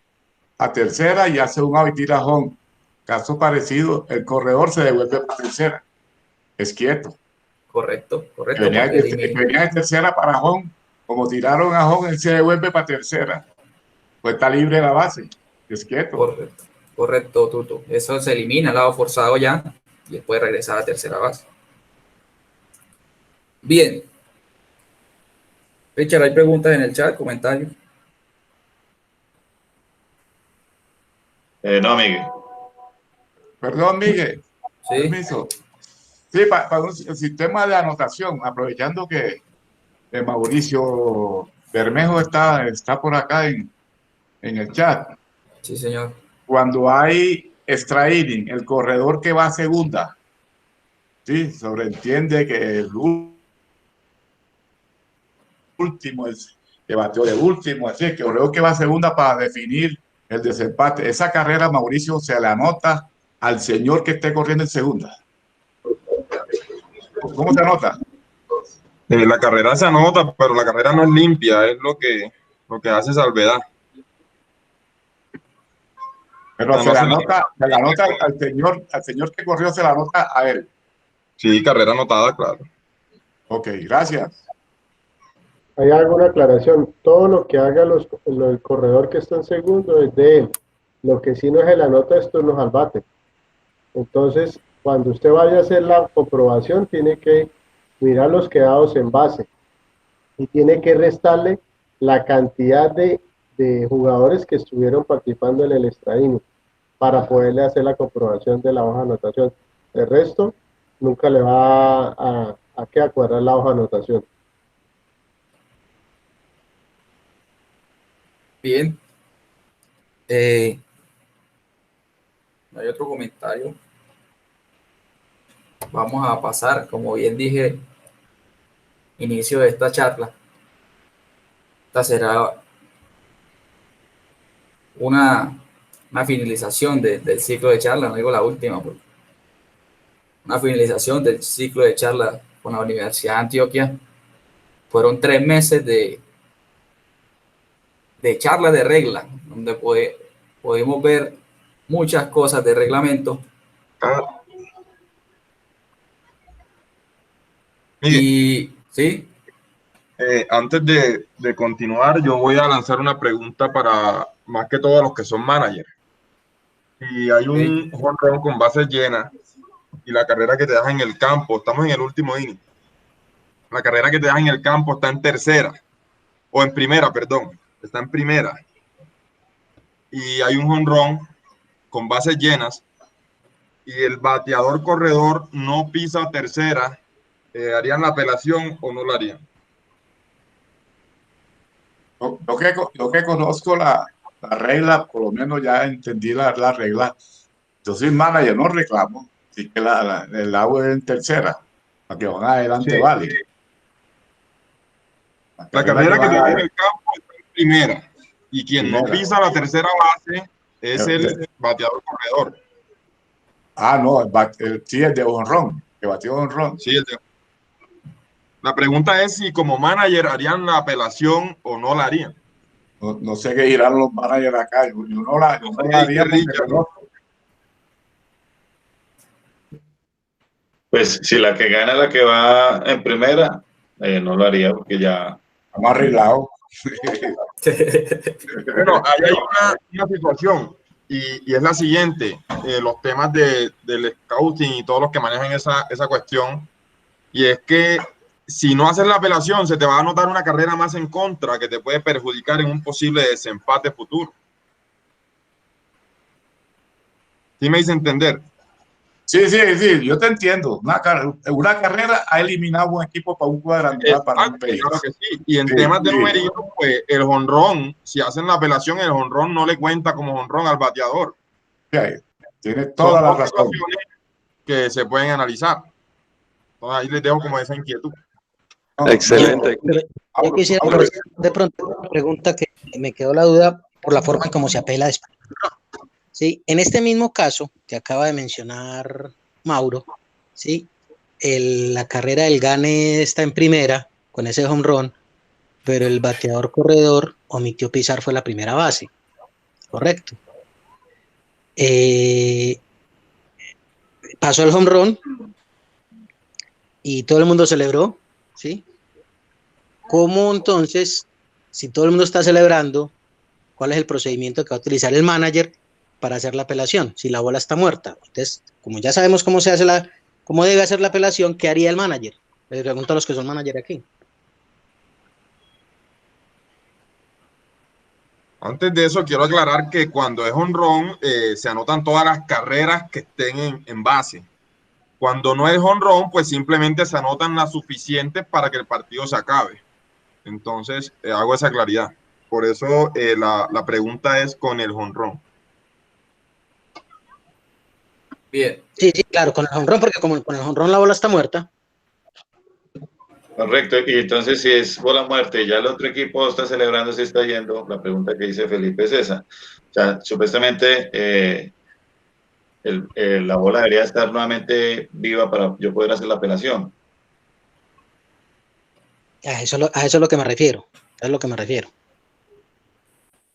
a tercera y hace un out y tira home. Caso parecido, el corredor se devuelve para tercera. Es quieto. Correcto. Venía de tercera para home. Como tiraron a home, él se devuelve para tercera. Pues está libre la base. Es quieto. Correcto, Tuto. Eso se elimina el lado forzado ya y después regresar a tercera base. Bien. Richard, ¿hay preguntas en el chat, comentarios? No, Miguel. Perdón, Miguel. Sí. Permiso. Sí, para un sistema de anotación, aprovechando que Mauricio Bermejo está por acá en el chat. Sí, señor. Cuando hay extra inning, el corredor que va a segunda, sí, sobreentiende que el último es que bateó de último, así que el corredor que va a segunda para definir el desempate. Esa carrera, Mauricio, se la anota al señor que esté corriendo en segunda. ¿Cómo se anota? La carrera se anota, pero la carrera no es limpia, es lo que hace salvedad. Pero se la anota al señor que corrió, se la anota a él. Sí, carrera anotada, claro. Ok, gracias. Hay alguna aclaración. Todo lo que haga el corredor que está en segundo es de él. Lo que sí no es el anota es turnos al bate. Entonces, cuando usted vaya a hacer la comprobación, tiene que mirar los quedados en base y tiene que restarle la cantidad de jugadores que estuvieron participando en el extra inning para poderle hacer la comprobación de la hoja de anotación. El resto nunca le va a cuadrar la hoja de anotación. Bien. No hay otro comentario. Vamos a pasar, como bien dije, inicio de esta charla. Esta será una finalización del ciclo de charla, no digo la última, porque una finalización del ciclo de charla con la Universidad de Antioquia. Fueron 3 meses de charla de regla, donde podemos ver muchas cosas de reglamento. Y ¿Sí? Antes de continuar, yo voy a lanzar una pregunta para más que todos los que son managers. Si hay un home run con bases llenas y la carrera que te deja en el campo, estamos en el último inning, la carrera que te deja en el campo está en tercera, o en primera, perdón, está en primera, y hay un home run con bases llenas, y el bateador corredor no pisa tercera, ¿harían la apelación o no la harían? Yo que conozco la regla, por lo menos ya entendí la regla. Yo soy manager, no reclamo. Así que el agua es en tercera, la que van adelante Sí. vale. La carrera que tiene en el campo está en primera, y quien no Primera. pisa la tercera base es el bateador corredor. Ah, no, sí, el de honrón, que batió honrón. Sí, la pregunta es si como manager harían la apelación o no la harían. No sé qué dirán los managers acá. Yo no la haría porque conozco. Pues si la que gana la que va en primera, no lo haría porque ya... Estamos arreglados. Bueno, ahí hay una situación y es la siguiente, los temas del scouting y todos los que manejan esa cuestión, y es que si no haces la apelación se te va a anotar una carrera más en contra que te puede perjudicar en un posible desempate futuro. ¿Sí me hice entender? Sí, yo te entiendo. Una carrera ha eliminado un equipo para un cuadrangular, para un país. Claro que sí. Y en temas de numeritos, pues el jonrón, si hacen la apelación, el jonrón no le cuenta como jonrón al bateador. Sí, tiene toda la razón. Que se pueden analizar. Entonces, ahí les dejo como esa inquietud. Excelente. Yo quisiera de pronto una pregunta que me quedó la duda por la forma en cómo se apela después. Sí, en este mismo caso que acaba de mencionar Mauro, sí, la carrera del Gane está en primera con ese home run, pero el bateador corredor omitió pisar, fue la primera base, correcto. Pasó el home run y todo el mundo celebró, ¿sí? ¿Cómo entonces, si todo el mundo está celebrando, cuál es el procedimiento que va a utilizar el manager para hacer la apelación, si la bola está muerta? Entonces, como ya sabemos cómo se hace cómo debe hacer la apelación, ¿qué haría el manager? Les pregunto a los que son manager aquí. Antes de eso, quiero aclarar que cuando es jonrón, se anotan todas las carreras que estén en base. Cuando no es jonrón, pues simplemente se anotan las suficientes para que el partido se acabe. Entonces, hago esa claridad. Por eso la pregunta es con el jonrón. Bien. Sí, claro, con el jonrón, porque como con el jonrón la bola está muerta. Correcto, y entonces si es bola muerte y ya el otro equipo está celebrando, se está yendo, la pregunta que dice Felipe es esa. O sea, supuestamente la bola debería estar nuevamente viva para yo poder hacer la apelación. A eso es lo que me refiero. Es lo que me refiero.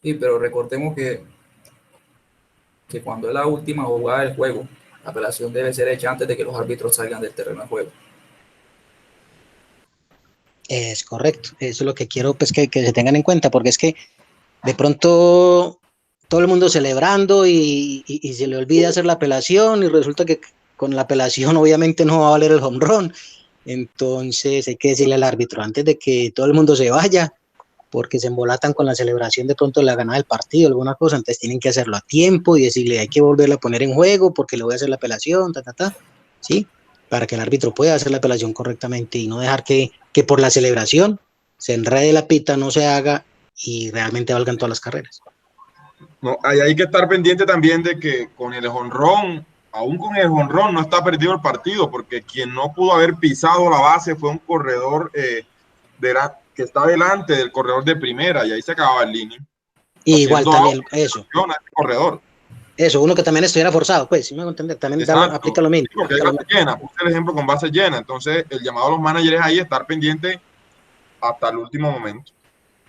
Sí, pero recordemos que cuando es la última jugada del juego, la apelación debe ser hecha antes de que los árbitros salgan del terreno de juego. Es correcto. Eso es lo que quiero pues, que se tengan en cuenta, porque es que de pronto todo el mundo celebrando y se le olvida hacer la apelación y resulta que con la apelación obviamente no va a valer el home run. Entonces hay que decirle al árbitro antes de que todo el mundo se vaya, porque se embolatan con la celebración de pronto de la ganada del partido, alguna cosa, entonces tienen que hacerlo a tiempo y decirle hay que volverla a poner en juego porque le voy a hacer la apelación, ¿sí? Para que el árbitro pueda hacer la apelación correctamente y no dejar que por la celebración se enrede la pita, no se haga y realmente valgan todas las carreras. No, hay que estar pendiente también de que con el jonrón, aún con el jonrón no está perdido el partido, porque quien no pudo haber pisado la base fue un corredor que está delante del corredor de primera y ahí se acababa el inning. Y igual también eso. Corredor. Eso, uno que también estuviera forzado, pues, si me hago entender, también aplica lo mismo. Sí, porque hay base llena, puse el ejemplo con base llena, entonces el llamado a los managers ahí es estar pendiente hasta el último momento.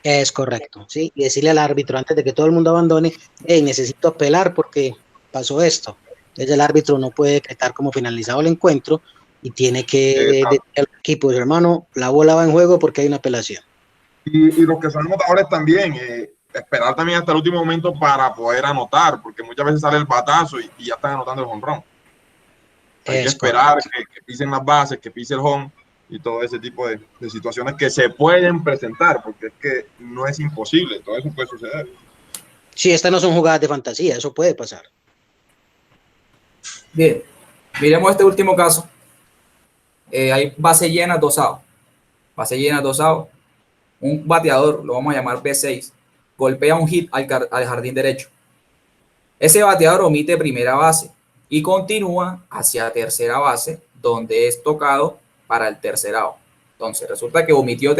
Es correcto, sí, y decirle al árbitro antes de que todo el mundo abandone, hey, necesito apelar porque pasó esto. Entonces el árbitro no puede decretar como finalizado el encuentro y tiene que decir al equipo, hermano, la bola va en juego porque hay una apelación. Y los que son anotadores también, esperar también hasta el último momento para poder anotar, porque muchas veces sale el batazo y ya están anotando el jonrón. Hay que esperar que pisen las bases, que pise el home y todo ese tipo de situaciones que se pueden presentar, porque es que no es imposible, todo eso puede suceder. Sí, estas no son jugadas de fantasía, eso puede pasar. Bien, miremos este último caso. Hay base llena, 2 outs. Base llena, 2 outs. Un bateador, lo vamos a llamar B6, golpea un hit al jardín derecho. Ese bateador omite primera base y continúa hacia tercera base, donde es tocado para el tercer out. Entonces, resulta que omitió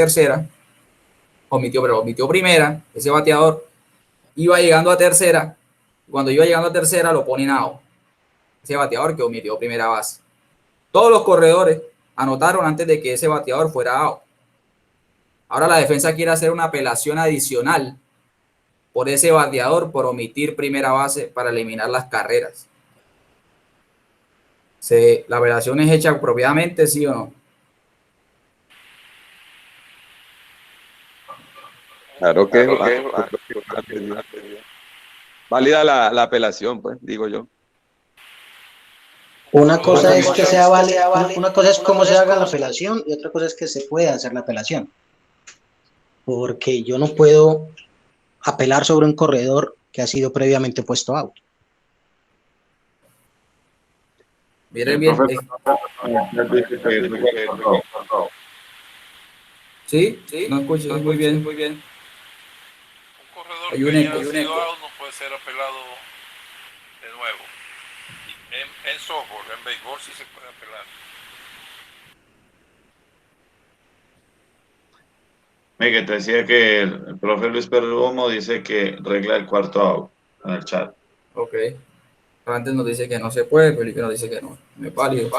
primera. Ese bateador iba llegando a tercera. Cuando iba llegando a tercera, lo ponen out. Ese bateador que omitió primera base. Todos los corredores anotaron antes de que ese bateador fuera out. Ahora la defensa quiere hacer una apelación adicional por ese bateador por omitir primera base para eliminar las carreras. ¿La apelación es hecha apropiadamente, sí o no? Claro que válida la apelación, pues, digo yo. Una cosa es que sea válida, una cosa es cómo se haga la apelación y otra cosa es que se pueda hacer la apelación. Porque yo no puedo apelar sobre un corredor que ha sido previamente puesto out. Miren bien. Sí, no escucho muy bien. Un corredor que haya sido out no puede ser apelado de nuevo. En softball, en béisbol sí se puede apelar. Miguel, te decía que el profe Luis Perdomo dice que regla el cuarto out en el chat. Ok. Antes nos dice que no se puede, Felipe nos dice que no. Es válido.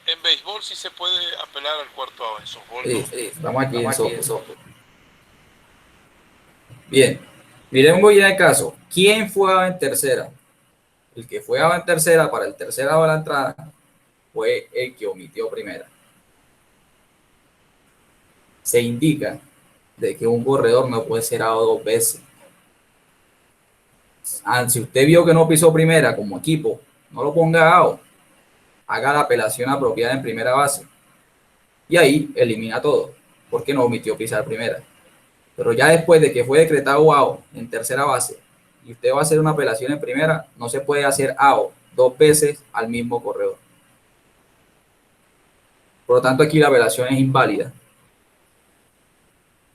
En béisbol sí se puede apelar al cuarto out, en softball Sí, no. sí, estamos aquí en softball. Bien. Miremos bien el caso. ¿Quién fue out en tercera? El que fue out en tercera para el tercer out de la entrada fue el que omitió primera. Se indica de que un corredor no puede ser out 2 veces. Si usted vio que no pisó primera como equipo, no lo ponga out. Haga la apelación apropiada en primera base. Y ahí elimina todo, porque no omitió pisar primera. Pero ya después de que fue decretado out en tercera base y usted va a hacer una apelación en primera, no se puede hacer out 2 veces al mismo corredor. Por lo tanto, aquí la apelación es inválida.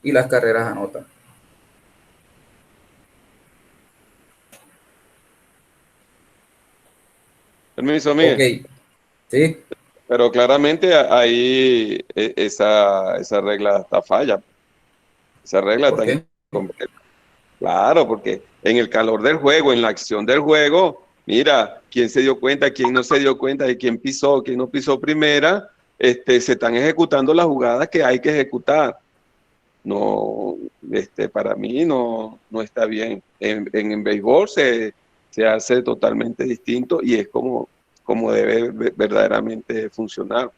Y las carreras anotan. Permiso, Miguel. Ok. Sí. Pero claramente ahí esa regla está falla. Esa regla está incompleta. Claro, porque en el calor del juego, en la acción del juego, mira, quién se dio cuenta, quién no se dio cuenta, de quién pisó, quién no pisó primera, se están ejecutando las jugadas que hay que ejecutar. No, para mí no está bien. En béisbol se hace totalmente distinto y es como debe verdaderamente funcionar.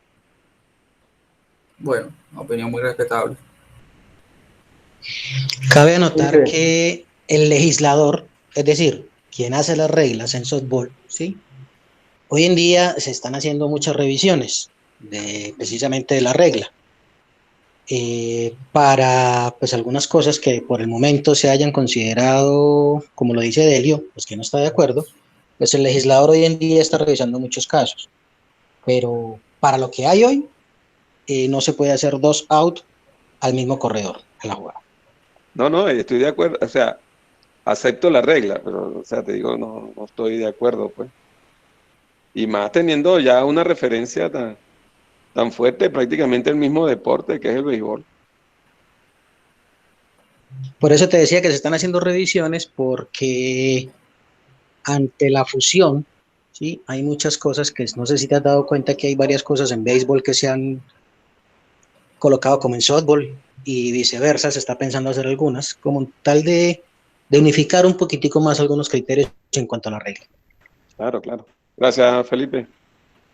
Bueno, una opinión muy respetable. Cabe anotar que el legislador, es decir, quien hace las reglas en softball, ¿sí? Hoy en día se están haciendo muchas revisiones precisamente de la regla. Para pues algunas cosas que por el momento se hayan considerado, como lo dice Delio, pues que no está de acuerdo, pues el legislador hoy en día está revisando muchos casos, pero para lo que hay hoy, no se puede hacer 2 out al mismo corredor en la jugada. No, estoy de acuerdo, o sea, acepto la regla, pero, o sea, te digo, no estoy de acuerdo, pues. Y más teniendo ya una referencia tan fuerte, prácticamente el mismo deporte que es el béisbol. Por eso te decía que se están haciendo revisiones, porque ante la fusión, ¿sí? Hay muchas cosas que no sé si te has dado cuenta que hay varias cosas en béisbol que se han colocado como en softball y viceversa, se está pensando hacer algunas, como tal de unificar un poquitico más algunos criterios en cuanto a la regla. Claro. Gracias, Felipe.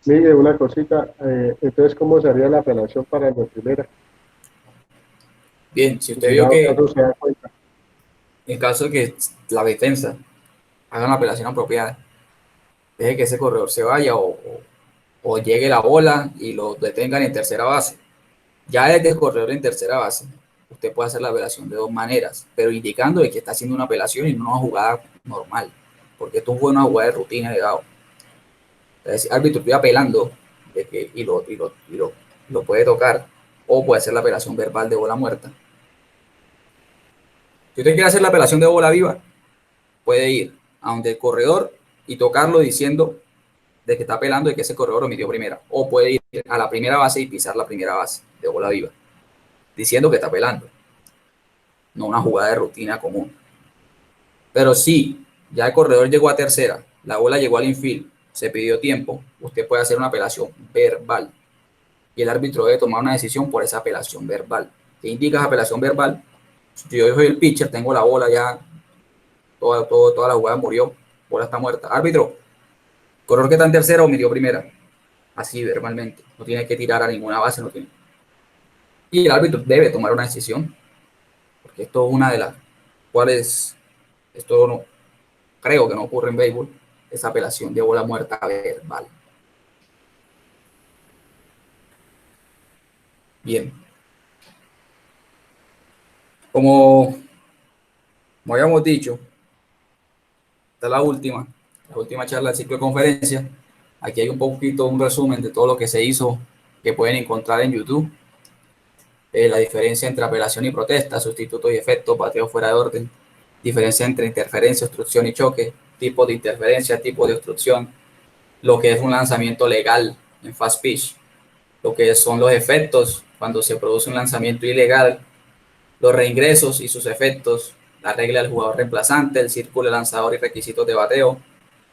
Miguel, una cosita, entonces, ¿cómo sería la apelación para la primera? Bien, si usted En vio dado que caso se da cuenta. en caso de que la defensa haga una apelación apropiada, deje que ese corredor se vaya o llegue la bola y lo detengan en tercera base. Ya desde el corredor en tercera base, usted puede hacer la apelación de dos maneras, pero indicando de que está haciendo una apelación y no una jugada normal, porque esto fue una jugada de rutina de dado. Es decir, árbitro, estoy apelando de que, lo puede tocar, o puede hacer la apelación verbal de bola muerta. Si usted quiere hacer la apelación de bola viva, puede ir a donde el corredor y tocarlo diciendo de que está apelando de que ese corredor omitió primera, o puede ir a la primera base y pisar la primera base de bola viva, diciendo que está apelando, no una jugada de rutina común. Pero si ya el corredor llegó a tercera, la bola llegó al infield, se pidió tiempo, usted puede hacer una apelación verbal y el árbitro debe tomar una decisión por esa apelación verbal. ¿Qué indica esa apelación verbal? Si yo soy el pitcher, tengo la bola ya, toda la jugada murió, bola está muerta. Árbitro, corredor que está en tercera omitió primera, así verbalmente, no tiene que tirar a ninguna base, no tiene. Y el árbitro debe tomar una decisión, porque esto es una de las cuales, esto no, creo que no ocurre en béisbol, esa apelación de bola muerta verbal. Bien. Como habíamos dicho, esta es la última charla del ciclo de conferencia. Aquí hay un poquito, un resumen de todo lo que se hizo, que pueden encontrar en YouTube. La diferencia entre apelación y protesta, sustituto y efecto, bateo fuera de orden, diferencia entre interferencia, obstrucción y choque, tipo de interferencia, tipo de obstrucción, lo que es un lanzamiento legal en fast pitch, lo que son los efectos cuando se produce un lanzamiento ilegal, los reingresos y sus efectos, la regla del jugador reemplazante, el círculo de lanzador y requisitos de bateo,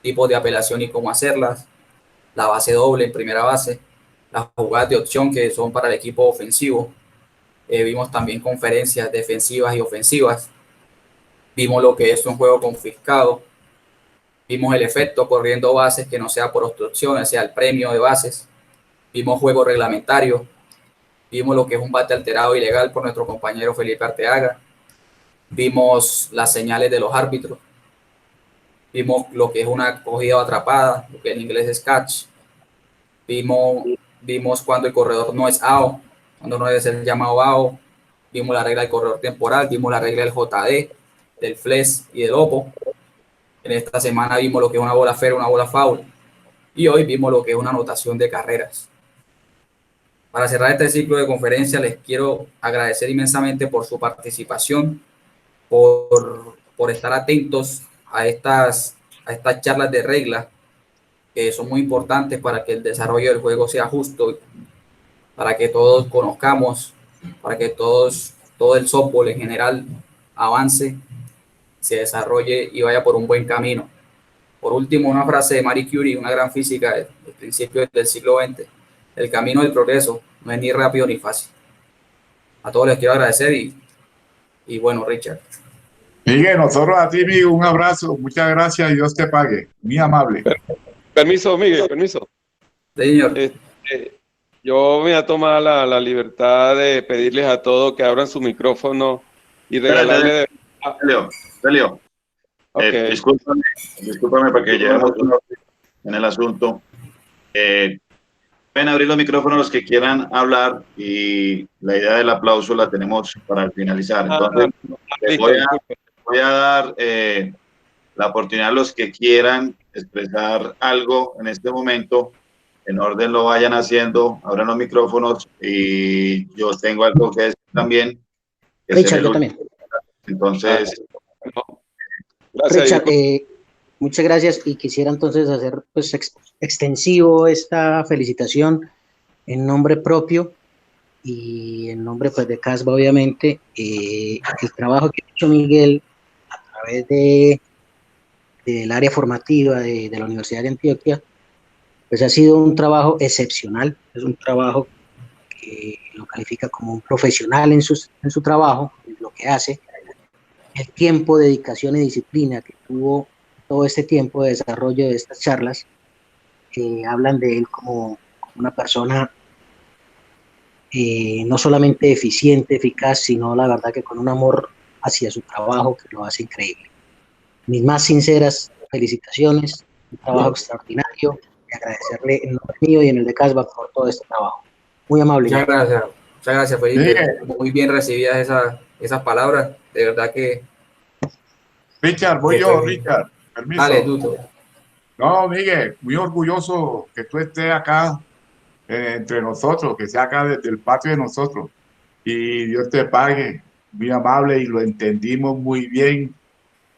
tipos de apelación y cómo hacerlas, la base doble en primera base, las jugadas de opción que son para el equipo ofensivo. Vimos también conferencias defensivas y ofensivas. Vimos lo que es un juego confiscado. Vimos el efecto corriendo bases que no sea por obstrucción, sea el premio de bases. Vimos juego reglamentario. Vimos lo que es un bate alterado ilegal por nuestro compañero Felipe Arteaga. Vimos las señales de los árbitros. Vimos lo que es una cogida o atrapada, lo que en inglés es catch. Vimos cuando el corredor no es out, cuando no debe ser llamado out. Vimos la regla del corredor temporal, vimos la regla del JD, del FLES y del OPO. En esta semana vimos lo que es una bola fair, una bola foul. Y hoy vimos lo que es una anotación de carreras. Para cerrar este ciclo de conferencia, les quiero agradecer inmensamente por su participación, por estar atentos a estas charlas de reglas, que son muy importantes para que el desarrollo del juego sea justo, para que todos conozcamos, para que todo el softball en general avance, se desarrolle y vaya por un buen camino. Por último, una frase de Marie Curie, una gran física del principio del siglo XX: el camino del progreso no es ni rápido ni fácil. A todos les quiero agradecer y bueno, Richard. Miguel, nosotros a ti, Miguel, un abrazo, muchas gracias y Dios te pague, muy amable. Permiso, Miguel, permiso. Señor. Yo me voy a tomar la libertad de pedirles a todos que abran su micrófono y regalarle... Celio, okay. Discúlpame porque llevamos en el asunto. Pueden abrir los micrófonos los que quieran hablar y la idea del aplauso la tenemos para finalizar. Entonces, voy a dar la oportunidad a los que quieran expresar algo en este momento. En orden lo vayan haciendo, abran los micrófonos y yo tengo algo que decir también. Richard, yo también. Entonces, gracias, Richard, muchas gracias y quisiera entonces hacer pues extensivo esta felicitación en nombre propio y en nombre pues de CASBA, obviamente. El trabajo que ha hecho Miguel a través del área formativa de la Universidad de Antioquia pues ha sido un trabajo excepcional, es un trabajo que lo califica como un profesional en su trabajo, en lo que hace. El tiempo, dedicación y disciplina que tuvo todo este tiempo de desarrollo de estas charlas hablan de él como una persona no solamente eficiente, eficaz, sino la verdad que con un amor hacia su trabajo que lo hace increíble. Mis más sinceras felicitaciones, un trabajo extraordinario, y agradecerle en nombre mío y en el de Casbah por todo este trabajo. Muy amable. Muchas gracias, Felipe. Muy bien recibidas esas palabras. De verdad que... Richard, voy yo, Richard. Permiso. Dale, Tuto. No, Miguel, muy orgulloso que tú estés acá entre nosotros, que sea acá desde el patio de nosotros. Y Dios te pague, muy amable, y lo entendimos muy bien,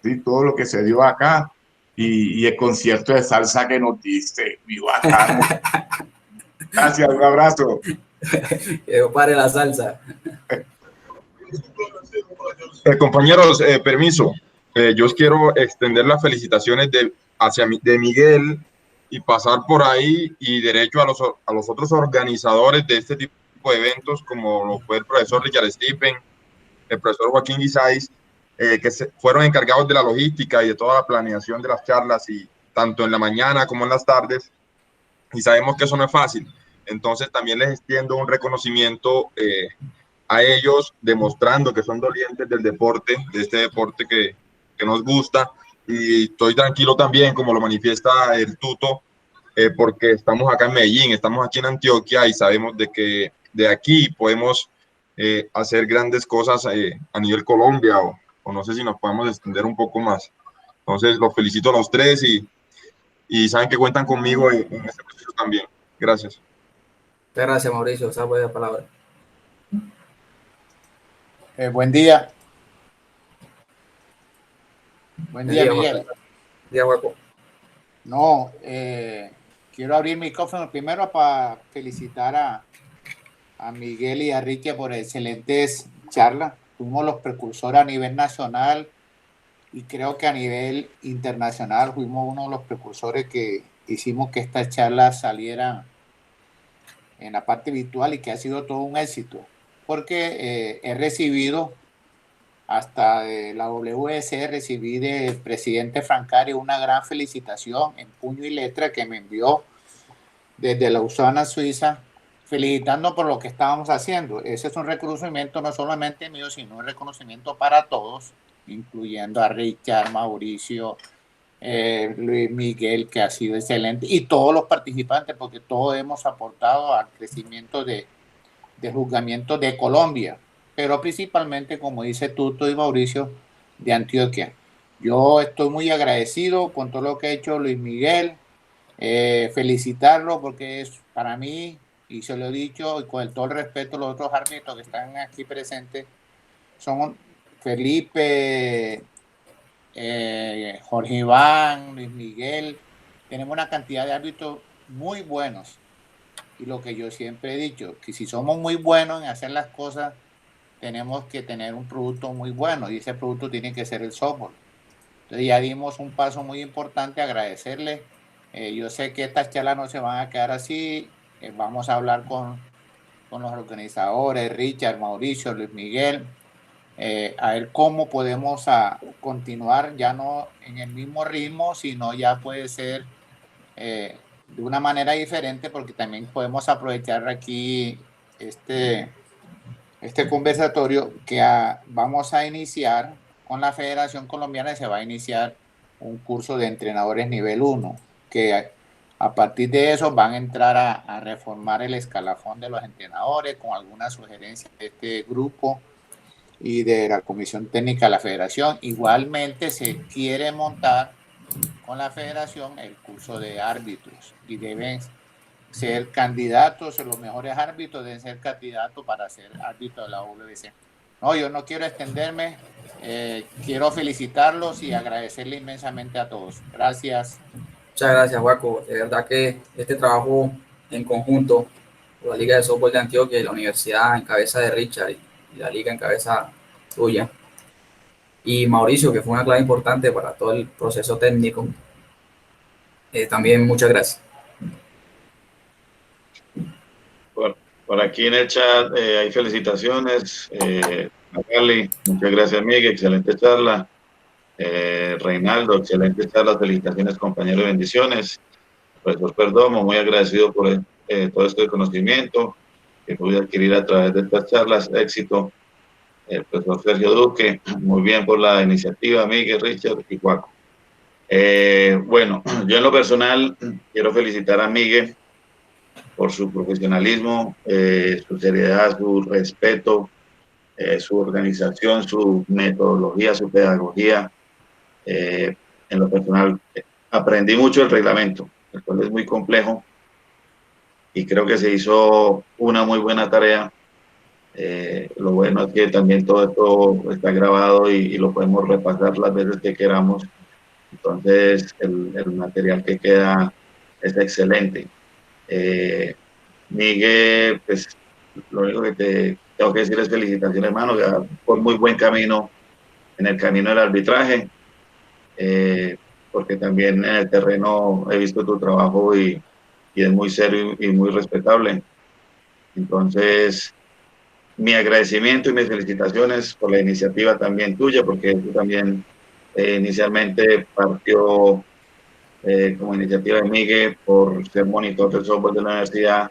¿sí? Todo lo que se dio acá y el concierto de salsa que nos diste, muy bacano. Gracias, un abrazo. Que no pare la salsa. Compañeros, permiso. Yo quiero extender las felicitaciones de Miguel y pasar por ahí y derecho a los otros organizadores de este tipo de eventos, como lo fue el profesor Richard Stephen, el profesor Joaquín Guisáis, que fueron encargados de la logística y de toda la planeación de las charlas, y tanto en la mañana como en las tardes, y sabemos que eso no es fácil. Entonces también les extiendo un reconocimiento a ellos, demostrando que son dolientes del deporte, de este deporte que nos gusta, y estoy tranquilo también, como lo manifiesta el Tuto, porque estamos acá en Medellín, estamos aquí en Antioquia, y sabemos de que de aquí podemos hacer grandes cosas a nivel Colombia, o no sé si nos podemos extender un poco más. Entonces los felicito a los tres, y saben que cuentan conmigo en este proceso también. Gracias. Muchas gracias, Mauricio. Esa buena palabra. Buen día. Buen día, Miguel. Buen día, Hueco. No, quiero abrir mi micrófono primero para felicitar a Miguel y a Ricky por excelentes charlas. Fuimos los precursores a nivel nacional y creo que a nivel internacional fuimos uno de los precursores que hicimos que estas charlas salieran en la parte virtual, y que ha sido todo un éxito, porque he recibido hasta de la WS, recibí del presidente Francari una gran felicitación en puño y letra que me envió desde Lausana, Suiza, felicitando por lo que estábamos haciendo. Ese es un reconocimiento no solamente mío, sino un reconocimiento para todos, incluyendo a Richard, Mauricio, Luis Miguel, que ha sido excelente, y todos los participantes, porque todos hemos aportado al crecimiento del juzgamiento de Colombia, pero principalmente, como dice Tuto y Mauricio, de Antioquia. Yo estoy muy agradecido con todo lo que ha hecho Luis Miguel, felicitarlo, porque es para mí, y se lo he dicho, y con todo el respeto a los otros árbitros que están aquí presentes, son Felipe, Jorge Iván, Luis Miguel. Tenemos una cantidad de árbitros muy buenos, y lo que yo siempre he dicho, que si somos muy buenos en hacer las cosas, tenemos que tener un producto muy bueno, y ese producto tiene que ser el softball. Entonces ya dimos un paso muy importante, agradecerle. Yo sé que estas charlas no se van a quedar así, vamos a hablar con los organizadores, Richard, Mauricio, Luis Miguel, a ver cómo podemos continuar, ya no en el mismo ritmo, sino ya puede ser de una manera diferente, porque también podemos aprovechar aquí este conversatorio que vamos a iniciar con la Federación Colombiana. Se va a iniciar un curso de entrenadores nivel 1, que a partir de eso van a entrar a reformar el escalafón de los entrenadores con algunas sugerencias de este grupo y de la Comisión Técnica de la Federación. Igualmente se quiere montar con la Federación el curso de árbitros, y deben ser candidatos, los mejores árbitros deben ser candidatos para ser árbitro de la WBC. No, yo no quiero extenderme, quiero felicitarlos y agradecerle inmensamente a todos. Gracias. Muchas gracias, Huaco. De verdad que este trabajo en conjunto, la Liga de Softball de Antioquia y la universidad en cabeza de Richard y la liga en cabeza tuya, y Mauricio, que fue una clave importante para todo el proceso técnico, también muchas gracias. Por aquí en el chat hay felicitaciones. Magali, muchas gracias, Miguel, excelente charla. Reinaldo, excelente charla, felicitaciones, compañeros, bendiciones. profesor Perdomo, muy agradecido por todo este conocimiento que pude adquirir a través de estas charlas. Éxito, el profesor Sergio Duque, muy bien por la iniciativa, Miguel, Richard y Juaco. Bueno, yo en lo personal quiero felicitar a Miguel por su profesionalismo, su seriedad, su respeto, su organización, su metodología, su pedagogía. En lo personal, aprendí mucho el reglamento, el cual es muy complejo, y creo que se hizo una muy buena tarea. Lo bueno es que también todo esto está grabado y lo podemos repasar las veces que queramos. Entonces, el material que queda es excelente. Miguel, pues lo único que te tengo que decir es felicitaciones, hermano, ya por muy buen camino en el camino del arbitraje, porque también en el terreno he visto tu trabajo y es muy serio y muy respetable. Entonces, mi agradecimiento y mis felicitaciones por la iniciativa también tuya, porque tú también inicialmente partió como iniciativa de Miguel por ser monitor del software de la universidad,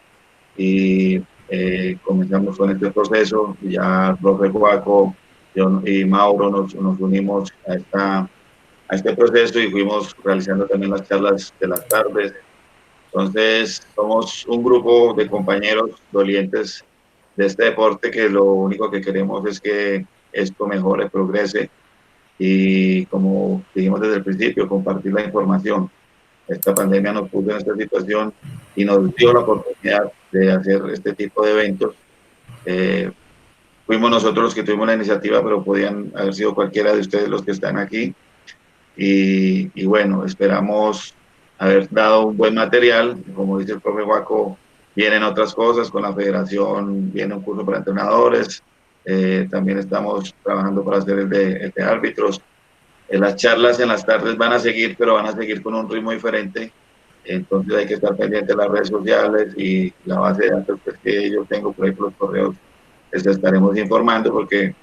y comenzamos con este proceso. Y ya el profe Juaco, yo y Mauro nos unimos a este proceso y fuimos realizando también las charlas de las tardes. Entonces, somos un grupo de compañeros dolientes de este deporte, que lo único que queremos es que esto mejore, progrese, y como dijimos desde el principio, compartir la información. Esta pandemia nos puso en esta situación y nos dio la oportunidad de hacer este tipo de eventos. Fuimos nosotros los que tuvimos la iniciativa, pero podían haber sido cualquiera de ustedes los que están aquí. Y bueno, esperamos haber dado un buen material. Como dice el profe Juaco, vienen otras cosas con la federación, viene un curso para entrenadores, también estamos trabajando para hacer el de árbitros. Las charlas en las tardes van a seguir, pero van a seguir con un ritmo diferente. Entonces hay que estar pendiente de las redes sociales y la base de datos que yo tengo por ahí por los correos. Les estaremos informando, porque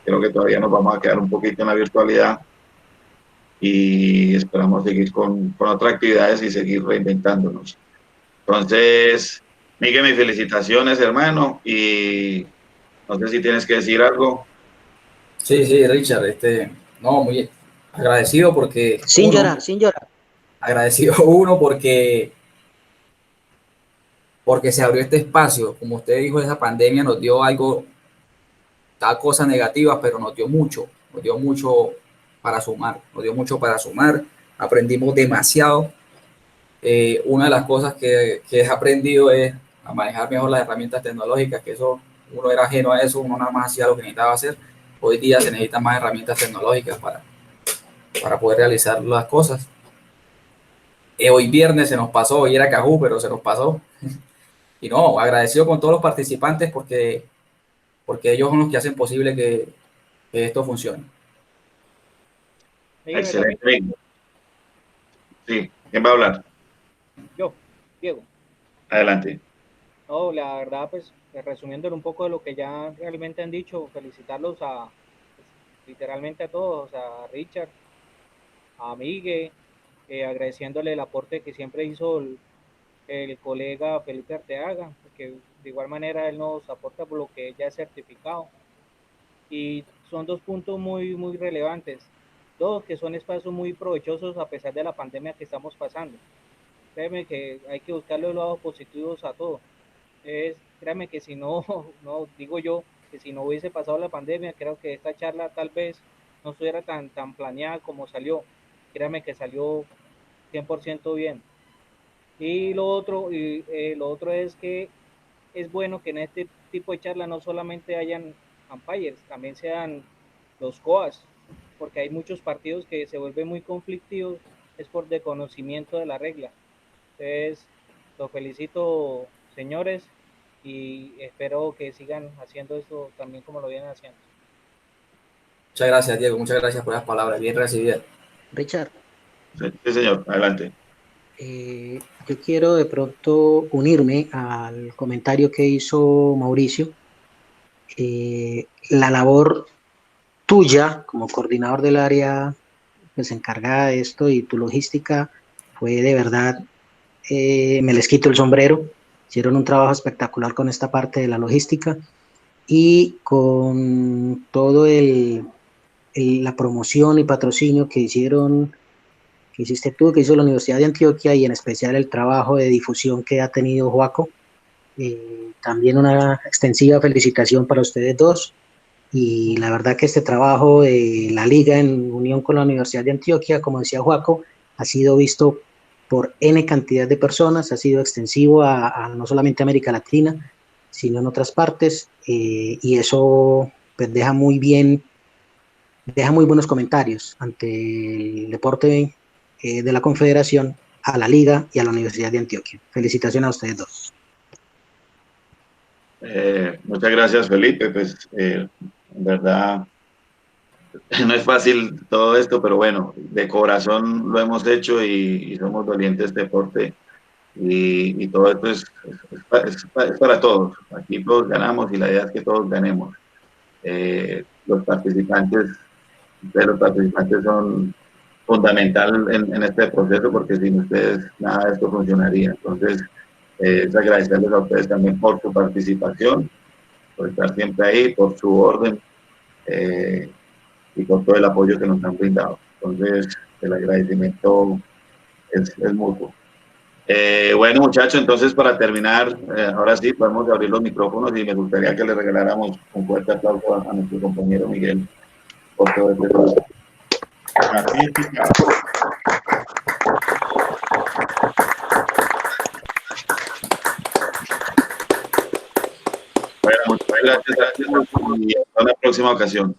creo que todavía nos vamos a quedar un poquito en la virtualidad y esperamos seguir con otras actividades y seguir reinventándonos. Entonces, Miguel, mis felicitaciones, hermano, y no sé si tienes que decir algo. Sí, Richard, no, muy agradecido porque... Sin llorar. Agradecido porque se abrió este espacio. Como usted dijo, esa pandemia nos dio algo, da cosas negativas, pero nos dio mucho para sumar, aprendimos demasiado. Una de las cosas que he aprendido es a manejar mejor las herramientas tecnológicas, que eso, uno era ajeno a eso, uno nada más hacía lo que necesitaba hacer. Hoy día se necesitan más herramientas tecnológicas para poder realizar las cosas. Hoy viernes se nos pasó, hoy era Cajú, pero se nos pasó. Y no, agradecido con todos los participantes porque ellos son los que hacen posible que esto funcione. Excelente. Sí, ¿quién va a hablar? Yo, Diego. Adelante. No, la verdad, pues, resumiendo un poco de lo que ya realmente han dicho, felicitarlos literalmente a todos, a Richard, a Miguel, agradeciéndole el aporte que siempre hizo el colega Felipe Arteaga, que de igual manera él nos aporta por lo que ya es certificado. Y son dos puntos muy, muy relevantes, dos que son espacios muy provechosos a pesar de la pandemia que estamos pasando. Créeme que hay que buscarle los lados positivos a todo. Créeme que si no, digo yo, que si no hubiese pasado la pandemia, creo que esta charla tal vez no estuviera tan planeada como salió. Créame que salió 100% bien. Y lo otro es que es bueno que en este tipo de charla no solamente hayan umpires, también sean los COAs, porque hay muchos partidos que se vuelven muy conflictivos, es por desconocimiento de la regla. Entonces, los felicito, señores, y espero que sigan haciendo esto también como lo vienen haciendo. Muchas gracias, Diego, muchas gracias por las palabras, bien recibidas. Richard. Sí, señor, adelante. Yo quiero de pronto unirme al comentario que hizo Mauricio. La labor tuya como coordinador del área pues encargada de esto y tu logística fue de verdad me les quito el sombrero, hicieron un trabajo espectacular con esta parte de la logística y con todo la promoción y patrocinio que hiciste tú, que hizo la Universidad de Antioquia, y en especial el trabajo de difusión que ha tenido Joaco. También una extensiva felicitación para ustedes dos, y la verdad que este trabajo de la liga en unión con la Universidad de Antioquia, como decía Joaco, ha sido visto por N cantidad de personas, ha sido extensivo a no solamente América Latina, sino en otras partes, y eso pues, deja muy buenos comentarios ante el deporte de la Confederación, a la Liga y a la Universidad de Antioquia. Felicitaciones a ustedes dos. Muchas gracias, Felipe. Pues en verdad no es fácil todo esto, pero bueno, de corazón lo hemos hecho y somos valientes de deporte, y todo esto es para todos. Aquí todos ganamos y la idea es que todos ganemos. Los participantes son fundamental en este proceso, porque sin ustedes nada de esto funcionaría. Entonces, es agradecerles a ustedes también por su participación, por estar siempre ahí, por su orden y por todo el apoyo que nos han brindado. Entonces, el agradecimiento es mutuo. Bueno, muchachos, entonces para terminar, ahora sí podemos abrir los micrófonos y me gustaría que le regaláramos un fuerte aplauso a nuestro compañero Miguel por todo este trabajo. Bueno, muchas gracias y hasta la próxima ocasión.